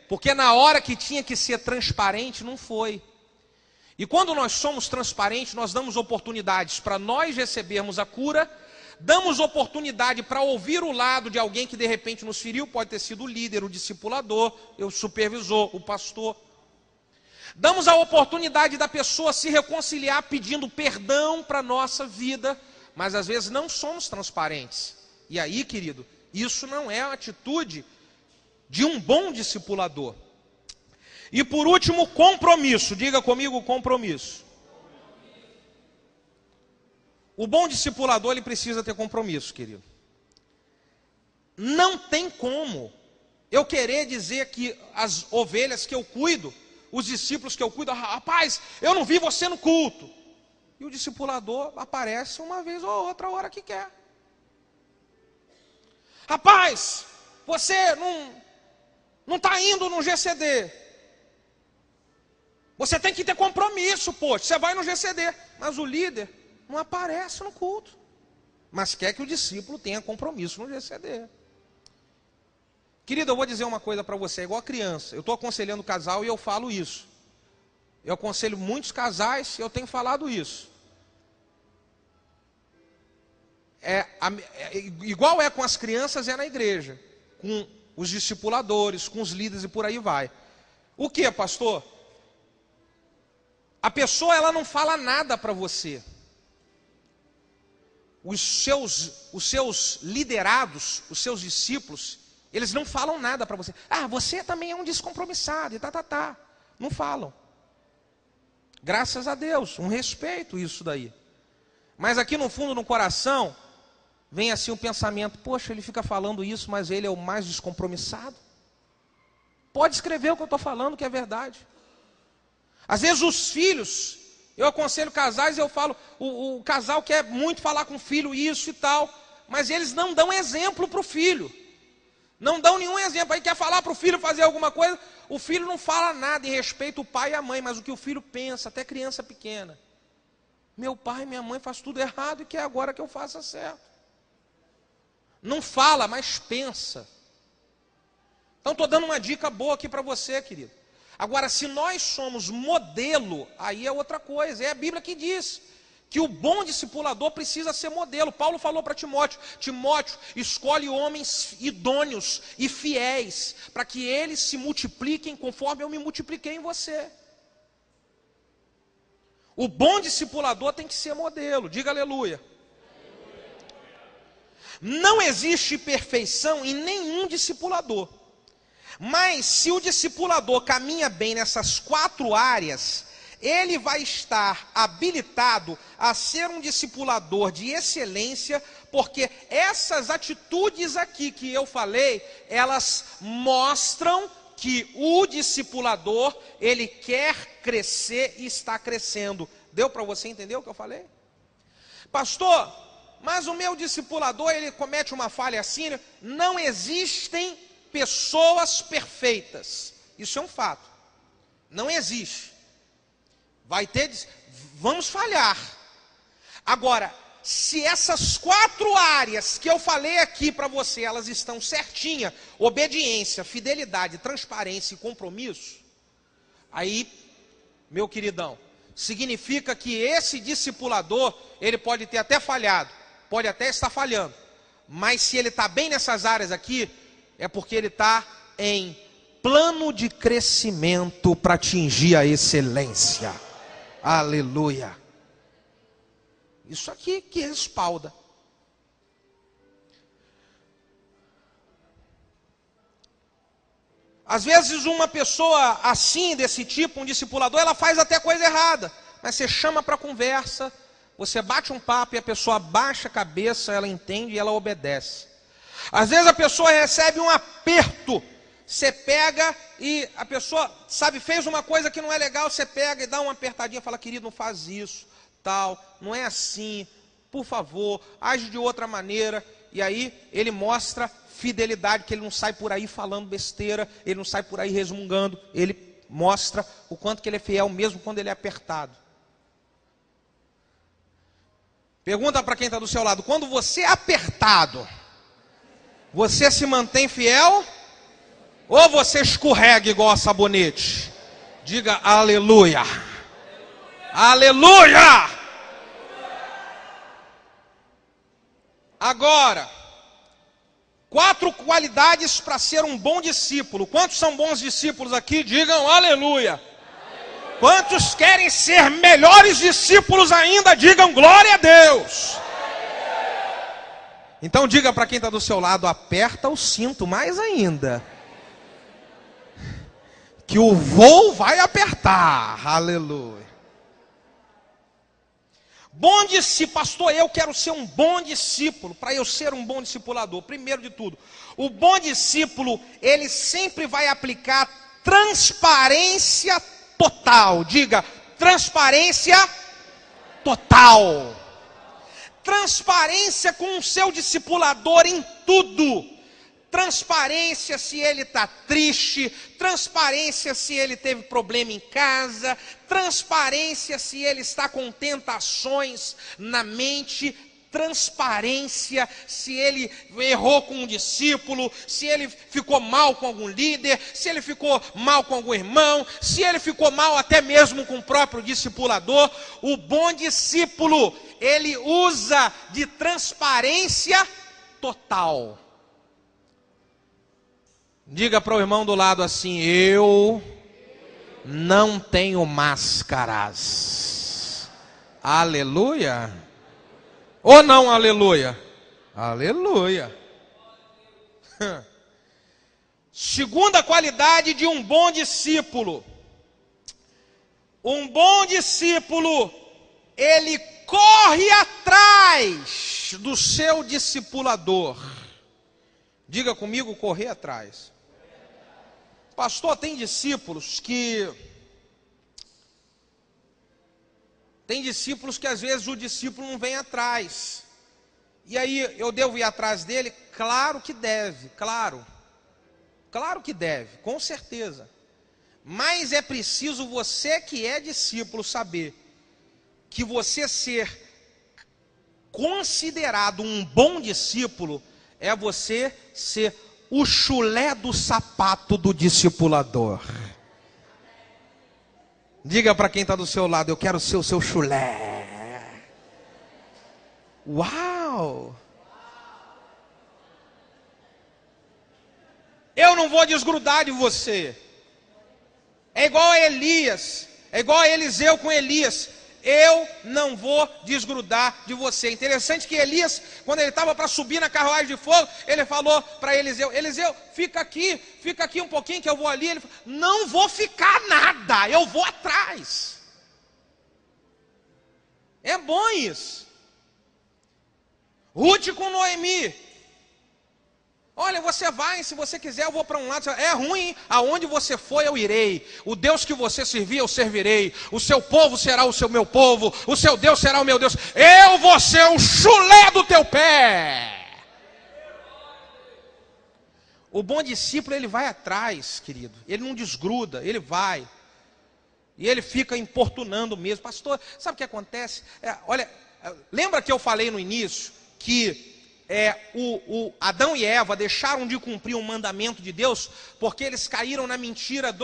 Porque na hora que tinha que ser transparente, não foi. E quando nós somos transparentes, nós damos oportunidades para nós recebermos a cura, damos oportunidade para ouvir o lado de alguém que de repente nos feriu, pode ter sido o líder, o discipulador, o supervisor, o pastor. Damos a oportunidade da pessoa se reconciliar pedindo perdão para a nossa vida, mas às vezes não somos transparentes. E aí, querido, isso não é a atitude de um bom discipulador. E por último, compromisso. Diga comigo, compromisso. O bom discipulador, ele precisa ter compromisso, querido. Não tem como eu querer dizer que as ovelhas que eu cuido, os discípulos que eu cuido, rapaz, eu não vi você no culto. E o discipulador aparece uma vez ou outra, a hora que quer. Rapaz, você não está indo no GCD. Você tem que ter compromisso, poxa, você vai no GCD. Mas o líder não aparece no culto. Mas quer que o discípulo tenha compromisso no GCD. Querido, eu vou dizer uma coisa para você, é igual a criança. Eu estou aconselhando o casal e eu falo isso. Eu aconselho muitos casais e eu tenho falado isso. Igual é com as crianças, é na igreja. Com os discipuladores, com os líderes e por aí vai. O que, pastor? A pessoa, ela não fala nada para você. Os seus liderados, os seus discípulos, eles não falam nada para você. Ah, você também é um descompromissado e tá. Não falam. Graças a Deus, um respeito isso daí. Mas aqui no fundo, no coração, vem assim um pensamento, poxa, ele fica falando isso, mas ele é o mais descompromissado. Pode escrever o que eu estou falando, que é verdade. Às vezes os filhos, eu aconselho casais e eu falo, o casal quer muito falar com o filho isso e tal, mas eles não dão exemplo para o filho. Não dão nenhum exemplo. Aí quer falar para o filho fazer alguma coisa, o filho não fala nada em respeito ao pai e à mãe, mas o que o filho pensa, até criança pequena. Meu pai e minha mãe fazem tudo errado e quer agora que eu faça certo. Não fala, mas pensa. Então estou dando uma dica boa aqui para você, querido. Agora, se nós somos modelo, aí é outra coisa. É a Bíblia que diz que o bom discipulador precisa ser modelo. Paulo falou para Timóteo, Timóteo, escolhe homens idôneos e fiéis, para que eles se multipliquem conforme eu me multipliquei em você. O bom discipulador tem que ser modelo, diga aleluia. Não existe perfeição em nenhum discipulador. Mas se o discipulador caminha bem nessas 4 áreas, ele vai estar habilitado a ser um discipulador de excelência, porque essas atitudes aqui que eu falei, elas mostram que o discipulador, ele quer crescer e está crescendo. Deu para você entender o que eu falei? Pastor, mas o meu discipulador, ele comete uma falha assim? Não existem pessoas perfeitas. Isso é um fato. Não existe. Vamos falhar. Agora, se essas 4 áreas que eu falei aqui para você, elas estão certinha, obediência, fidelidade, transparência e compromisso, aí, meu queridão, significa que esse discipulador, ele pode ter até falhado, pode até estar falhando, mas se ele está bem nessas áreas aqui, é porque ele está em plano de crescimento para atingir a excelência. Aleluia. Isso aqui que respalda. Às vezes uma pessoa assim, desse tipo, um discipulador, ela faz até coisa errada. Mas você chama para conversa, você bate um papo e a pessoa baixa a cabeça, ela entende e ela obedece. Às vezes a pessoa recebe um aperto, você pega e a pessoa, sabe, fez uma coisa que não é legal, você pega e dá uma apertadinha, fala, querido, não faz isso, tal, não é assim, por favor, age de outra maneira. E aí ele mostra fidelidade, que ele não sai por aí falando besteira, ele não sai por aí resmungando, ele mostra o quanto que ele é fiel mesmo quando ele é apertado. Pergunta para quem está do seu lado, quando você é apertado, você se mantém fiel? Ou você escorrega igual a sabonete? Diga aleluia. Aleluia! Agora, 4 qualidades para ser um bom discípulo. Quantos são bons discípulos aqui? Digam aleluia. Quantos querem ser melhores discípulos ainda? Digam glória a Deus. Então diga para quem está do seu lado, aperta o cinto mais ainda, que o voo vai apertar. Aleluia. Bom discípulo, pastor, eu quero ser um bom discípulo. Para eu ser um bom discipulador, primeiro de tudo, o bom discípulo, ele sempre vai aplicar transparência total. Diga, transparência total. Transparência com o seu discipulador em tudo. Transparência se ele está triste, transparência se ele teve problema em casa, transparência se ele está com tentações na mente, transparência se ele errou com um discípulo, se ele ficou mal com algum líder, se ele ficou mal com algum irmão, se ele ficou mal até mesmo com o próprio discipulador. O bom discípulo, ele usa de transparência total. Diga para o irmão do lado assim: eu não tenho máscaras. Aleluia. Ou não aleluia? Aleluia. Segunda qualidade de um bom discípulo. Um bom discípulo, ele corre atrás do seu discipulador. Diga comigo, correr atrás. Pastor, tem discípulos que às vezes o discípulo não vem atrás. E aí eu devo ir atrás dele? Claro que deve, claro. Claro que deve, com certeza. Mas é preciso você que é discípulo saber que você ser considerado um bom discípulo é você ser o chulé do sapato do discipulador. Diga para quem está do seu lado: eu quero ser o seu chulé. Uau! Eu não vou desgrudar de você. É igual a Elias, é igual a Eliseu com Elias. Eu não vou desgrudar de você. Interessante que Elias, quando ele estava para subir na carruagem de fogo, ele falou para Eliseu: Eliseu, fica aqui um pouquinho que eu vou ali. Ele falou: não vou ficar nada, eu vou atrás. É bom isso. Ruth com Noemi: olha, você vai, se você quiser eu vou para um lado. É ruim, aonde você for eu irei. O Deus que você servir eu servirei. O seu povo será o seu meu povo. O seu Deus será o meu Deus. Eu vou ser o chulé do teu pé. O bom discípulo, ele vai atrás, querido. Ele não desgruda, ele vai. E ele fica importunando mesmo. Pastor, sabe o que acontece? Olha, lembra que eu falei no início que Adão e Eva deixaram de cumprir um mandamento de Deus porque eles caíram na mentira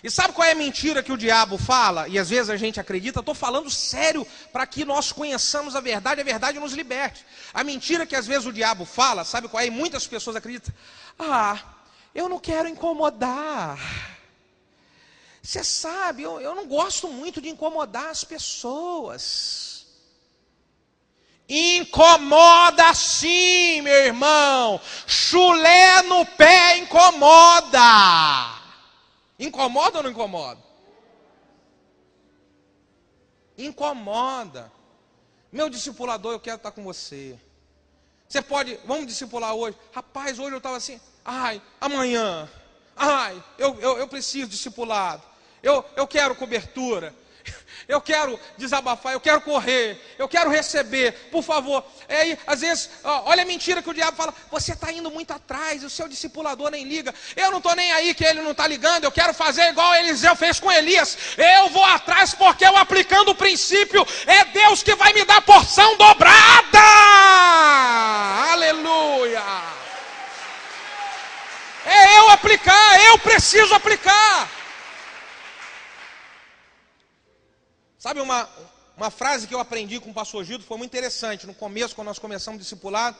E sabe qual é a mentira que o diabo fala? E às vezes a gente acredita. Estou falando sério para que nós conheçamos a verdade nos liberte. A mentira que às vezes o diabo fala, sabe qual é? E muitas pessoas acreditam: eu não quero incomodar. Você sabe, eu não gosto muito de incomodar as pessoas. Incomoda sim, meu irmão. Chulé no pé incomoda. Incomoda ou não incomoda? Incomoda. Meu discipulador, eu quero estar com você. Você pode, vamos discipular hoje. Rapaz, hoje eu estava assim, amanhã. Eu preciso de discipulado. Eu quero cobertura. Eu quero desabafar, eu quero correr, eu quero receber, por favor. Aí, às vezes, olha a mentira que o diabo fala: você está indo muito atrás, o seu discipulador nem liga. Eu não estou nem aí que ele não está ligando, eu quero fazer igual Eliseu fez com Elias. Eu vou atrás porque eu aplicando o princípio, é Deus que vai me dar porção dobrada. Aleluia. É eu aplicar, eu preciso aplicar. Sabe uma frase que eu aprendi com o pastor Gildo, foi muito interessante, no começo, quando nós começamos o discipulado,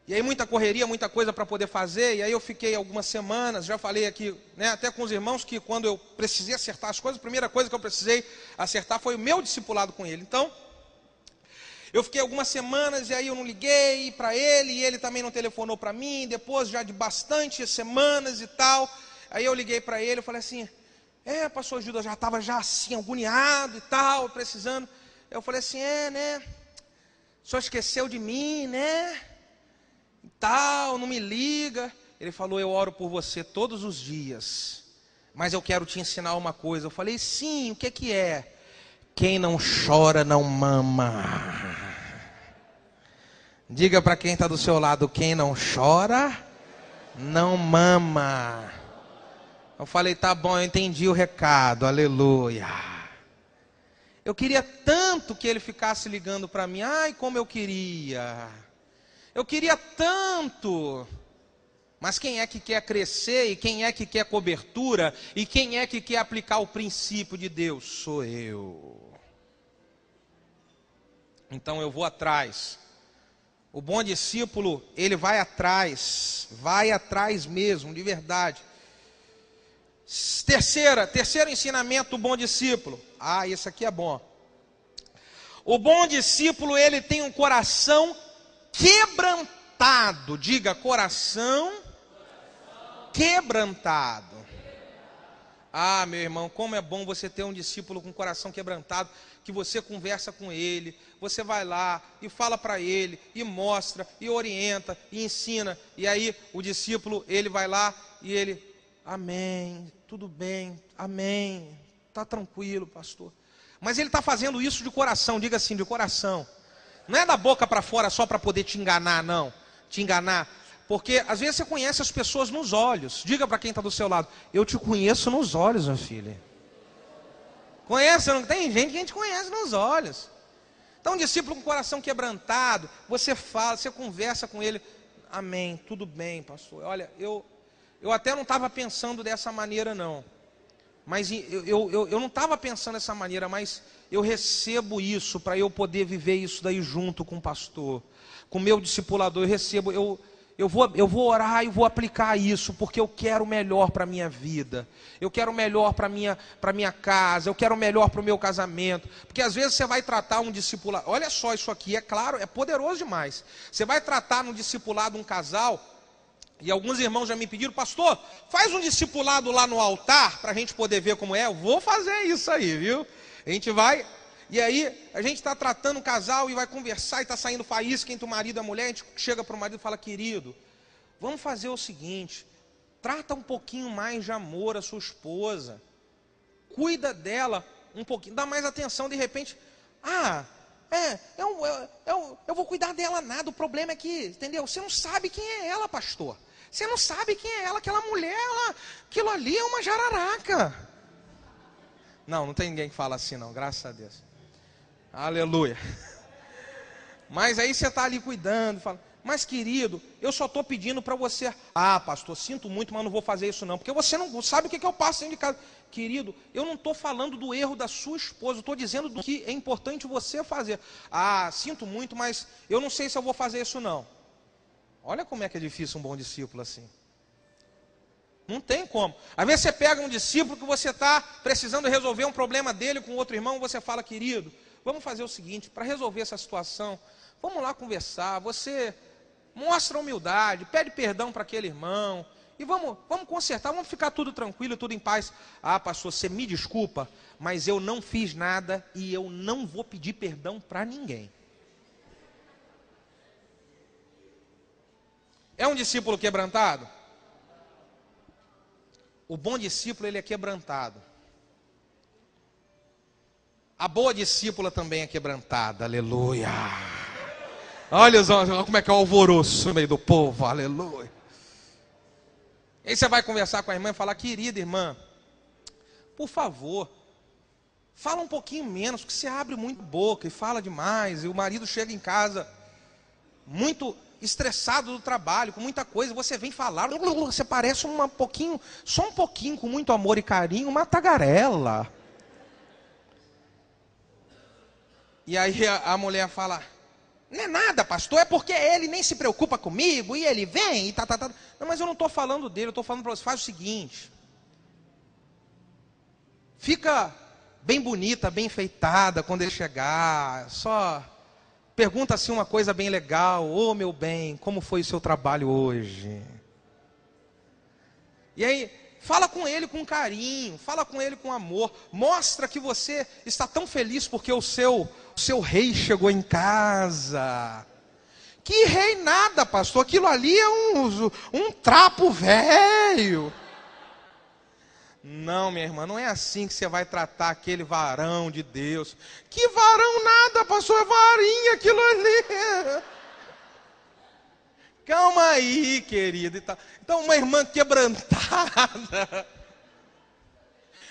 e aí muita correria, muita coisa para poder fazer, e aí eu fiquei algumas semanas, já falei aqui, até com os irmãos, que quando eu precisei acertar as coisas, a primeira coisa que eu precisei acertar foi o meu discipulado com ele. Então, eu fiquei algumas semanas, e aí eu não liguei para ele, e ele também não telefonou para mim, depois já de bastante semanas e tal, aí eu liguei para ele, eu falei assim: pastor Gildo, eu já estava assim, agoniado e tal, precisando. Eu falei assim, né? O senhor esqueceu de mim, né? E tal, não me liga. Ele falou, eu oro por você todos os dias, mas eu quero te ensinar uma coisa. Eu falei, sim, o que é? Quem não chora não mama. Diga para quem está do seu lado, quem não chora não mama. Eu falei, tá bom, eu entendi o recado, aleluia. Eu queria tanto que ele ficasse ligando para mim, ai como eu queria tanto. Mas quem é que quer crescer, e quem é que quer cobertura, e quem é que quer aplicar o princípio de Deus? Sou eu. Então eu vou atrás. O bom discípulo, ele vai atrás mesmo, de verdade. Terceiro ensinamento do bom discípulo. Ah, esse aqui é bom. O bom discípulo, ele tem um coração quebrantado. Diga, coração quebrantado. Ah, meu irmão, como é bom você ter um discípulo com coração quebrantado, que você conversa com ele, você vai lá e fala para ele, e mostra, e orienta, e ensina, e aí o discípulo, ele vai lá e ele, amém, tudo bem, amém, está tranquilo, pastor. Mas ele está fazendo isso de coração, diga assim, de coração. Não é da boca para fora só para poder te enganar, não, te enganar. Porque às vezes você conhece as pessoas nos olhos. Diga para quem está do seu lado, eu te conheço nos olhos, meu filho. Conhece? Não tem gente que a gente conhece nos olhos. Então um discípulo com coração quebrantado, você fala, você conversa com ele. Amém, tudo bem, pastor. Olha, eu até não estava pensando dessa maneira não. Mas eu não estava pensando dessa maneira, mas eu recebo isso para eu poder viver isso daí junto com o pastor. Com o meu discipulador, eu recebo, eu vou orar e vou aplicar isso, porque eu quero o melhor para a minha vida, eu quero o melhor para a minha casa, eu quero o melhor para o meu casamento, porque às vezes você vai tratar um discipulado, olha só isso aqui, é claro, é poderoso demais, você vai tratar no discipulado um casal, e alguns irmãos já me pediram, pastor, faz um discipulado lá no altar, para a gente poder ver como é, eu vou fazer isso aí, viu, a gente vai... E aí, a gente está tratando o casal e vai conversar e está saindo faísca entre o marido e a mulher. A gente chega para o marido e fala, querido, vamos fazer o seguinte, trata um pouquinho mais de amor a sua esposa. Cuida dela um pouquinho, dá mais atenção. De repente, eu vou cuidar dela nada, o problema é que, entendeu? Você não sabe quem é ela, pastor. Você não sabe quem é ela, aquela mulher, aquilo ali é uma jararaca. Não tem ninguém que fala assim não, graças a Deus. Aleluia. Mas aí você está ali cuidando, fala, mas querido, eu só estou pedindo para você. Ah, pastor, sinto muito, mas não vou fazer isso não, porque você não sabe o que eu passo dentro de casa. Querido, eu não estou falando do erro da sua esposa, eu estou dizendo do que é importante você fazer. Ah, sinto muito, mas eu não sei se eu vou fazer isso não. Olha como é que é difícil um bom discípulo assim. Não tem como. Às vezes você pega um discípulo que você está precisando resolver um problema dele com outro irmão, você fala, querido, vamos fazer o seguinte, para resolver essa situação, vamos lá conversar, você mostra humildade, pede perdão para aquele irmão, e vamos consertar, vamos ficar tudo tranquilo, tudo em paz. Ah, pastor, você me desculpa, mas eu não fiz nada e eu não vou pedir perdão para ninguém. É um discípulo quebrantado? O bom discípulo, ele é quebrantado. A boa discípula também é quebrantada, aleluia. Olha como é que é o alvoroço no meio do povo, aleluia. Aí você vai conversar com a irmã e falar, querida irmã, por favor, fala um pouquinho menos, porque você abre muito a boca e fala demais, e o marido chega em casa muito estressado do trabalho, com muita coisa, você vem falar, você parece só um pouquinho, com muito amor e carinho, uma tagarela. E aí a mulher fala, não é nada, pastor, é porque ele nem se preocupa comigo, e ele vem, e tá. Não, mas eu não estou falando dele, eu estou falando para você, faz o seguinte, fica bem bonita, bem enfeitada quando ele chegar, só... Pergunta assim uma coisa bem legal, ô meu bem, como foi o seu trabalho hoje? E aí, Fala com ele com carinho, fala com ele com amor. Mostra que você está tão feliz porque o seu rei chegou em casa. Que rei nada, pastor, aquilo ali é um trapo velho. Não, minha irmã, não é assim que você vai tratar aquele varão de Deus. Que varão nada, pastor, é varinha aquilo ali. Calma aí, querido. Então, uma irmã quebrantada.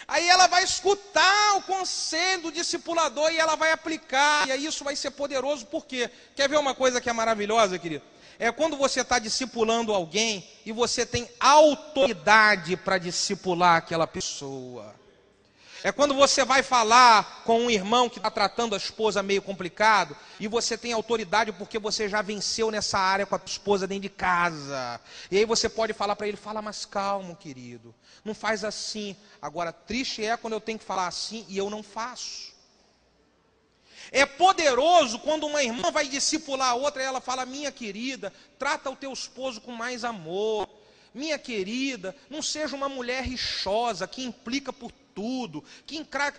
Aí ela vai escutar o conselho do discipulador e ela vai aplicar. E aí isso vai ser poderoso, por quê? Quer ver uma coisa que é maravilhosa, querido? É quando você está discipulando alguém e você tem autoridade para discipular aquela pessoa. É quando você vai falar com um irmão que está tratando a esposa meio complicado e você tem autoridade porque você já venceu nessa área com a esposa dentro de casa. E aí você pode falar para ele, fala mais calmo, querido. Não faz assim. Agora, triste é quando eu tenho que falar assim e eu não faço. É poderoso quando uma irmã vai discipular a outra e ela fala, minha querida, trata o teu esposo com mais amor. Minha querida, não seja uma mulher rixosa que implica por tudo, que encraca.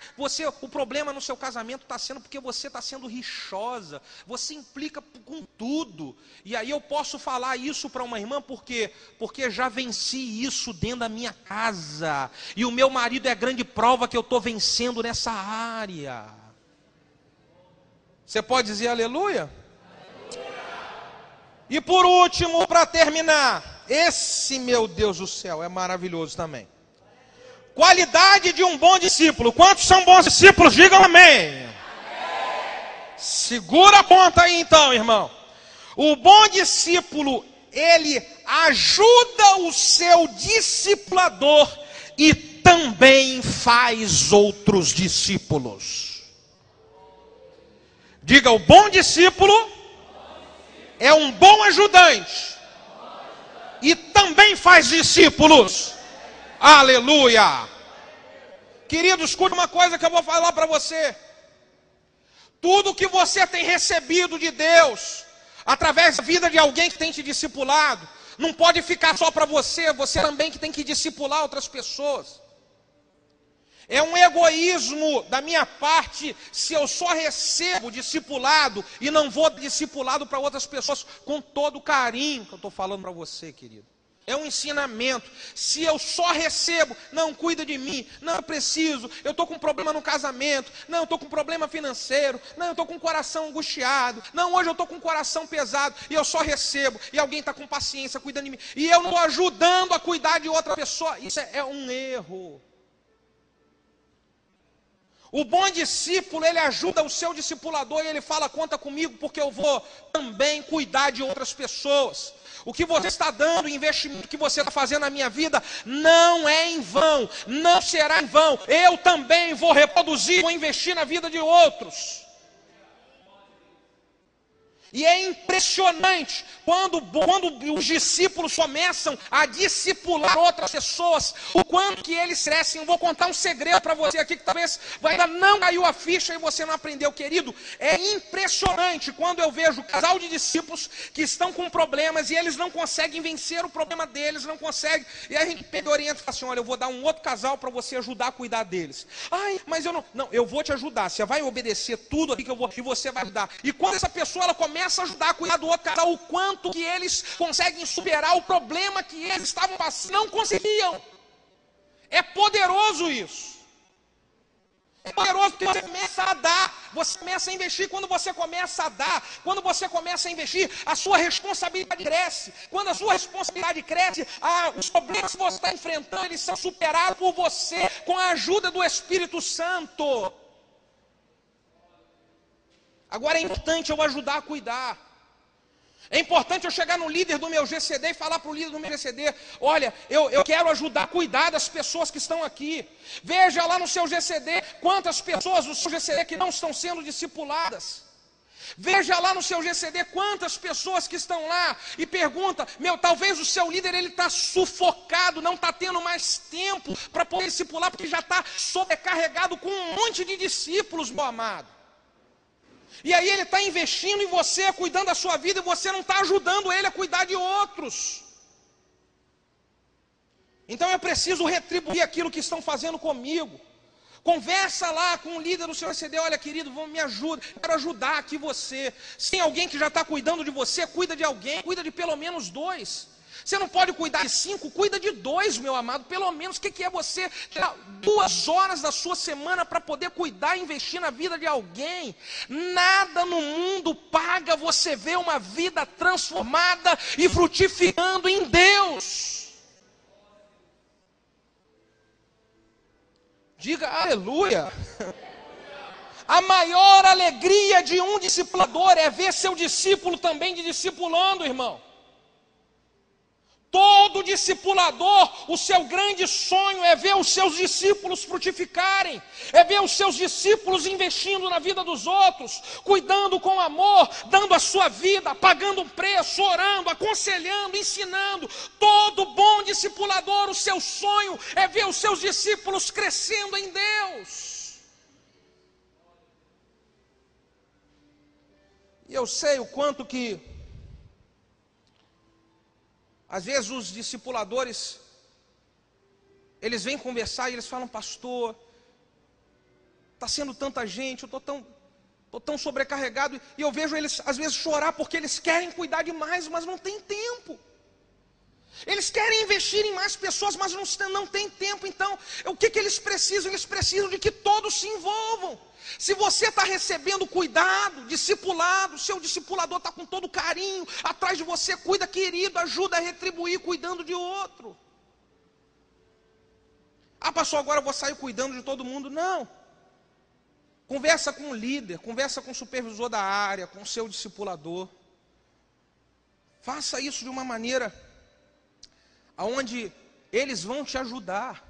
O problema no seu casamento está sendo porque você está sendo rixosa, você implica com tudo. E aí eu posso falar isso para uma irmã porque já venci isso dentro da minha casa, e o meu marido é a grande prova que eu estou vencendo nessa área. Você pode dizer aleluia? E por último, para terminar, esse, meu Deus do céu, é maravilhoso também. Qualidade de um bom discípulo. Quantos são bons discípulos? Digam amém. Segura a ponta aí então, irmão. O bom discípulo, ele ajuda o seu discipulador e também faz outros discípulos. Diga, o bom discípulo é um bom ajudante e também faz discípulos. Aleluia! Querido, escute uma coisa que eu vou falar para você. Tudo que você tem recebido de Deus, através da vida de alguém que tem te discipulado, não pode ficar só para você, você também que tem que discipular outras pessoas. É um egoísmo da minha parte se eu só recebo discipulado e não vou discipulado para outras pessoas com todo o carinho que eu estou falando para você, querido. É um ensinamento. Se eu só recebo, não cuida de mim, não preciso, eu estou com problema no casamento, não, eu estou com problema financeiro, não, eu estou com o coração angustiado, não, hoje eu estou com o coração pesado, e eu só recebo, e alguém está com paciência cuidando de mim, e eu não estou ajudando a cuidar de outra pessoa, isso é um erro. O bom discípulo, ele ajuda o seu discipulador e ele fala, conta comigo porque eu vou também cuidar de outras pessoas. O que você está dando, o investimento que você está fazendo na minha vida, não é em vão, não será em vão. Eu também vou reproduzir, vou investir na vida de outros. E é impressionante quando os discípulos começam a discipular outras pessoas, o quanto que eles crescem. Eu vou contar um segredo para você aqui que talvez ainda não caiu a ficha e você não aprendeu, querido. É impressionante quando eu vejo um casal de discípulos que estão com problemas e eles não conseguem vencer o problema deles, não conseguem. E aí a gente pega e orienta e fala assim, olha, eu vou dar um outro casal para você ajudar a cuidar deles. Ai, mas eu não, eu vou te ajudar, você vai obedecer tudo aqui que eu vou, e você vai ajudar. E quando essa pessoa ela começa a ajudar a cuidar do outro casal, o quanto que eles conseguem superar o problema que eles estavam passando, não conseguiam. É poderoso isso. É poderoso porque você começa a dar, você começa a investir. Quando você começa a dar, quando você começa a investir, a sua responsabilidade cresce. Quando a sua responsabilidade cresce, os problemas que você está enfrentando, eles são superados por você, com a ajuda do Espírito Santo. Agora é importante eu ajudar a cuidar. É importante eu chegar no líder do meu GCD e falar para o líder do meu GCD, olha, eu quero ajudar a cuidar das pessoas que estão aqui. Veja lá no seu GCD quantas pessoas do seu GCD que não estão sendo discipuladas. Veja lá no seu GCD quantas pessoas que estão lá e pergunta, talvez o seu líder ele está sufocado, não está tendo mais tempo para poder discipular, porque já está sobrecarregado com um monte de discípulos, meu amado. E aí ele está investindo em você, cuidando da sua vida, e você não está ajudando ele a cuidar de outros. Então eu preciso retribuir aquilo que estão fazendo comigo. Conversa lá com o líder do seu ECD, olha querido, me ajuda, quero ajudar aqui você. Se tem alguém que já está cuidando de você, cuida de alguém, cuida de pelo menos 2. Você não pode cuidar de 5, cuida de 2, meu amado, pelo menos. O que é você tirar 2 horas da sua semana para poder cuidar e investir na vida de alguém? Nada no mundo paga você ver uma vida transformada e frutificando em Deus. Diga aleluia. A maior alegria de um discipulador é ver seu discípulo também te discipulando, irmão. Todo discipulador, o seu grande sonho é ver os seus discípulos frutificarem, é ver os seus discípulos investindo na vida dos outros, cuidando com amor, dando a sua vida, pagando um preço, orando, aconselhando, ensinando. Todo bom discipulador, o seu sonho é ver os seus discípulos crescendo em Deus. E eu sei o quanto que às vezes os discipuladores, eles vêm conversar e eles falam, pastor, está sendo tanta gente, eu estou tão sobrecarregado, e eu vejo eles às vezes chorar porque eles querem cuidar de mais, mas não tem tempo. Eles querem investir em mais pessoas, mas não tem tempo. Então, o que eles precisam? Eles precisam de que todos se envolvam. Se você está recebendo cuidado, discipulado, seu discipulador está com todo carinho atrás de você, cuida, querido, ajuda a retribuir cuidando de outro. Ah, pastor, agora eu vou sair cuidando de todo mundo. Não. Conversa com o líder, conversa com o supervisor da área, com o seu discipulador. Faça isso de uma maneira aonde eles vão te ajudar.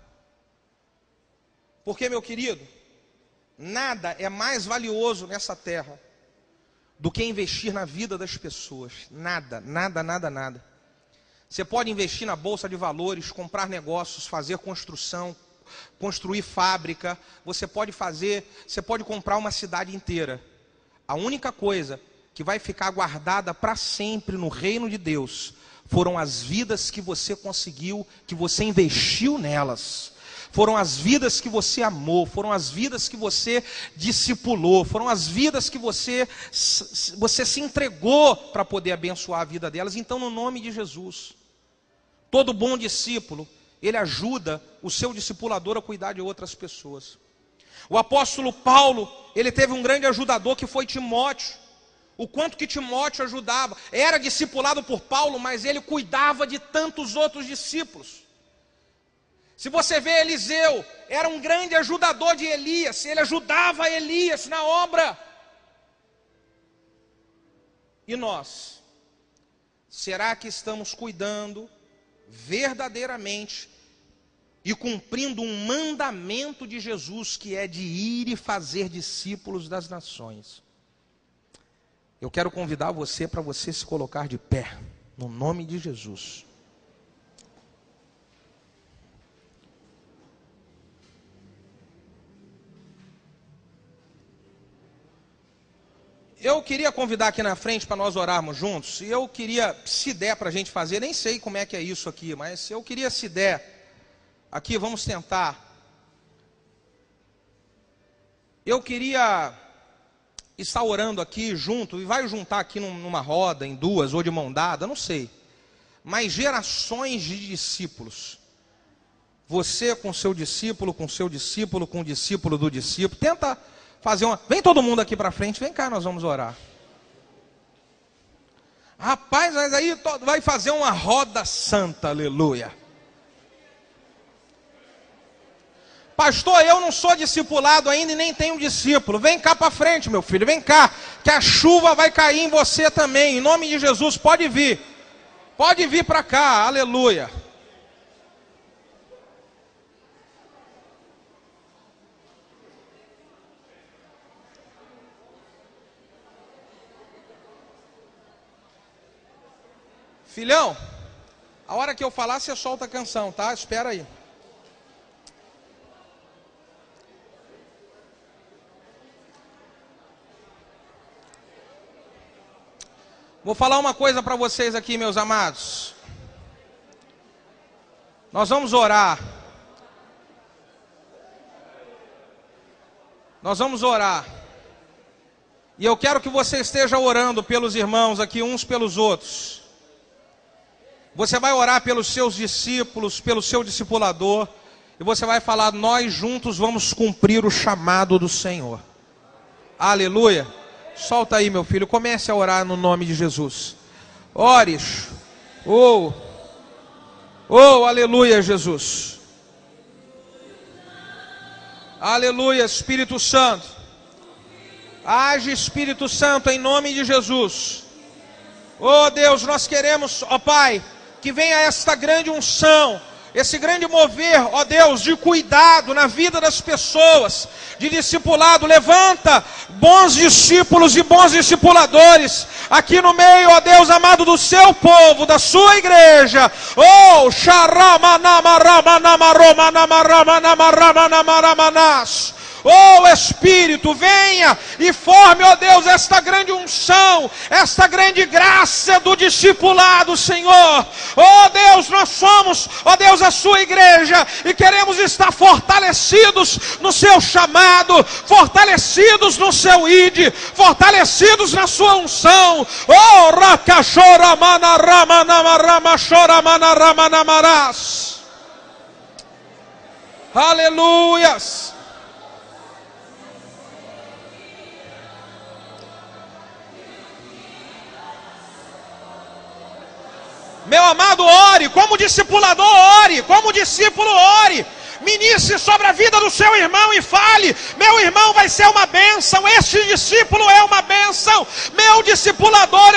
Porque, meu querido, nada é mais valioso nessa terra do que investir na vida das pessoas. Nada, nada, nada, nada. Você pode investir na bolsa de valores, comprar negócios, fazer construção, construir fábrica. Você pode comprar uma cidade inteira. A única coisa que vai ficar guardada para sempre no reino de Deus foram as vidas que você conseguiu, que você investiu nelas. Foram as vidas que você amou, foram as vidas que você discipulou, foram as vidas que você se entregou para poder abençoar a vida delas. Então, no nome de Jesus, todo bom discípulo, ele ajuda o seu discipulador a cuidar de outras pessoas. O apóstolo Paulo, ele teve um grande ajudador que foi Timóteo. O quanto que Timóteo ajudava, era discipulado por Paulo, mas ele cuidava de tantos outros discípulos. Se você vê Eliseu, era um grande ajudador de Elias, ele ajudava Elias na obra. E nós, será que estamos cuidando verdadeiramente e cumprindo um mandamento de Jesus, que é de ir e fazer discípulos das nações? Eu quero convidar você para você se colocar de pé, no nome de Jesus. Eu queria convidar aqui na frente para nós orarmos juntos, e eu queria, se der para a gente fazer, nem sei como é que é isso aqui, mas eu queria, se der, aqui vamos tentar. Eu queria estar orando aqui junto, e vai juntar aqui numa roda, em 2, ou de mão dada, não sei. Mas gerações de discípulos. Você com seu discípulo, com seu discípulo, com o discípulo do discípulo. Tenta fazer uma... Vem todo mundo aqui para frente, vem cá, nós vamos orar. Rapaz, mas aí vai fazer uma roda santa, aleluia. Pastor, eu não sou discipulado ainda e nem tenho discípulo. Vem cá para frente, meu filho, vem cá, que a chuva vai cair em você também, em nome de Jesus, pode vir para cá, aleluia. Filhão, a hora que eu falar, você solta a canção, tá? Espera aí. Vou falar uma coisa para vocês aqui, meus amados. Nós vamos orar. Nós vamos orar. E eu quero que você esteja orando pelos irmãos aqui, uns pelos outros. Você vai orar pelos seus discípulos, pelo seu discipulador. E você vai falar: nós juntos vamos cumprir o chamado do Senhor. Aleluia. Solta aí, meu filho. Comece a orar no nome de Jesus. Ores. Aleluia, Jesus. Aleluia, Espírito Santo. Age, Espírito Santo, em nome de Jesus. Oh Deus, nós queremos, ó Pai, que venha esta grande unção, esse grande mover, ó Deus, de cuidado na vida das pessoas, de discipulado. Levanta bons discípulos e bons discipuladores aqui no meio, ó Deus amado, do seu povo, da sua igreja. Oh, xaramanamaromanamaromanamaromanamaramanas. Oh Espírito, venha e forme, ó Deus, esta grande unção, esta grande graça do discipulado, Senhor. Oh Deus, nós somos, ó Deus, a sua igreja e queremos estar fortalecidos no seu chamado, fortalecidos no seu ide, fortalecidos na sua unção. Oh rakashoramanaramanamaramachoramanaramanamarás. Aleluias. Meu amado, ore, como discipulador, ore, como discípulo, ore. Ministre sobre a vida do seu irmão e fale: meu irmão vai ser uma bênção, este discípulo é uma bênção, meu discipulador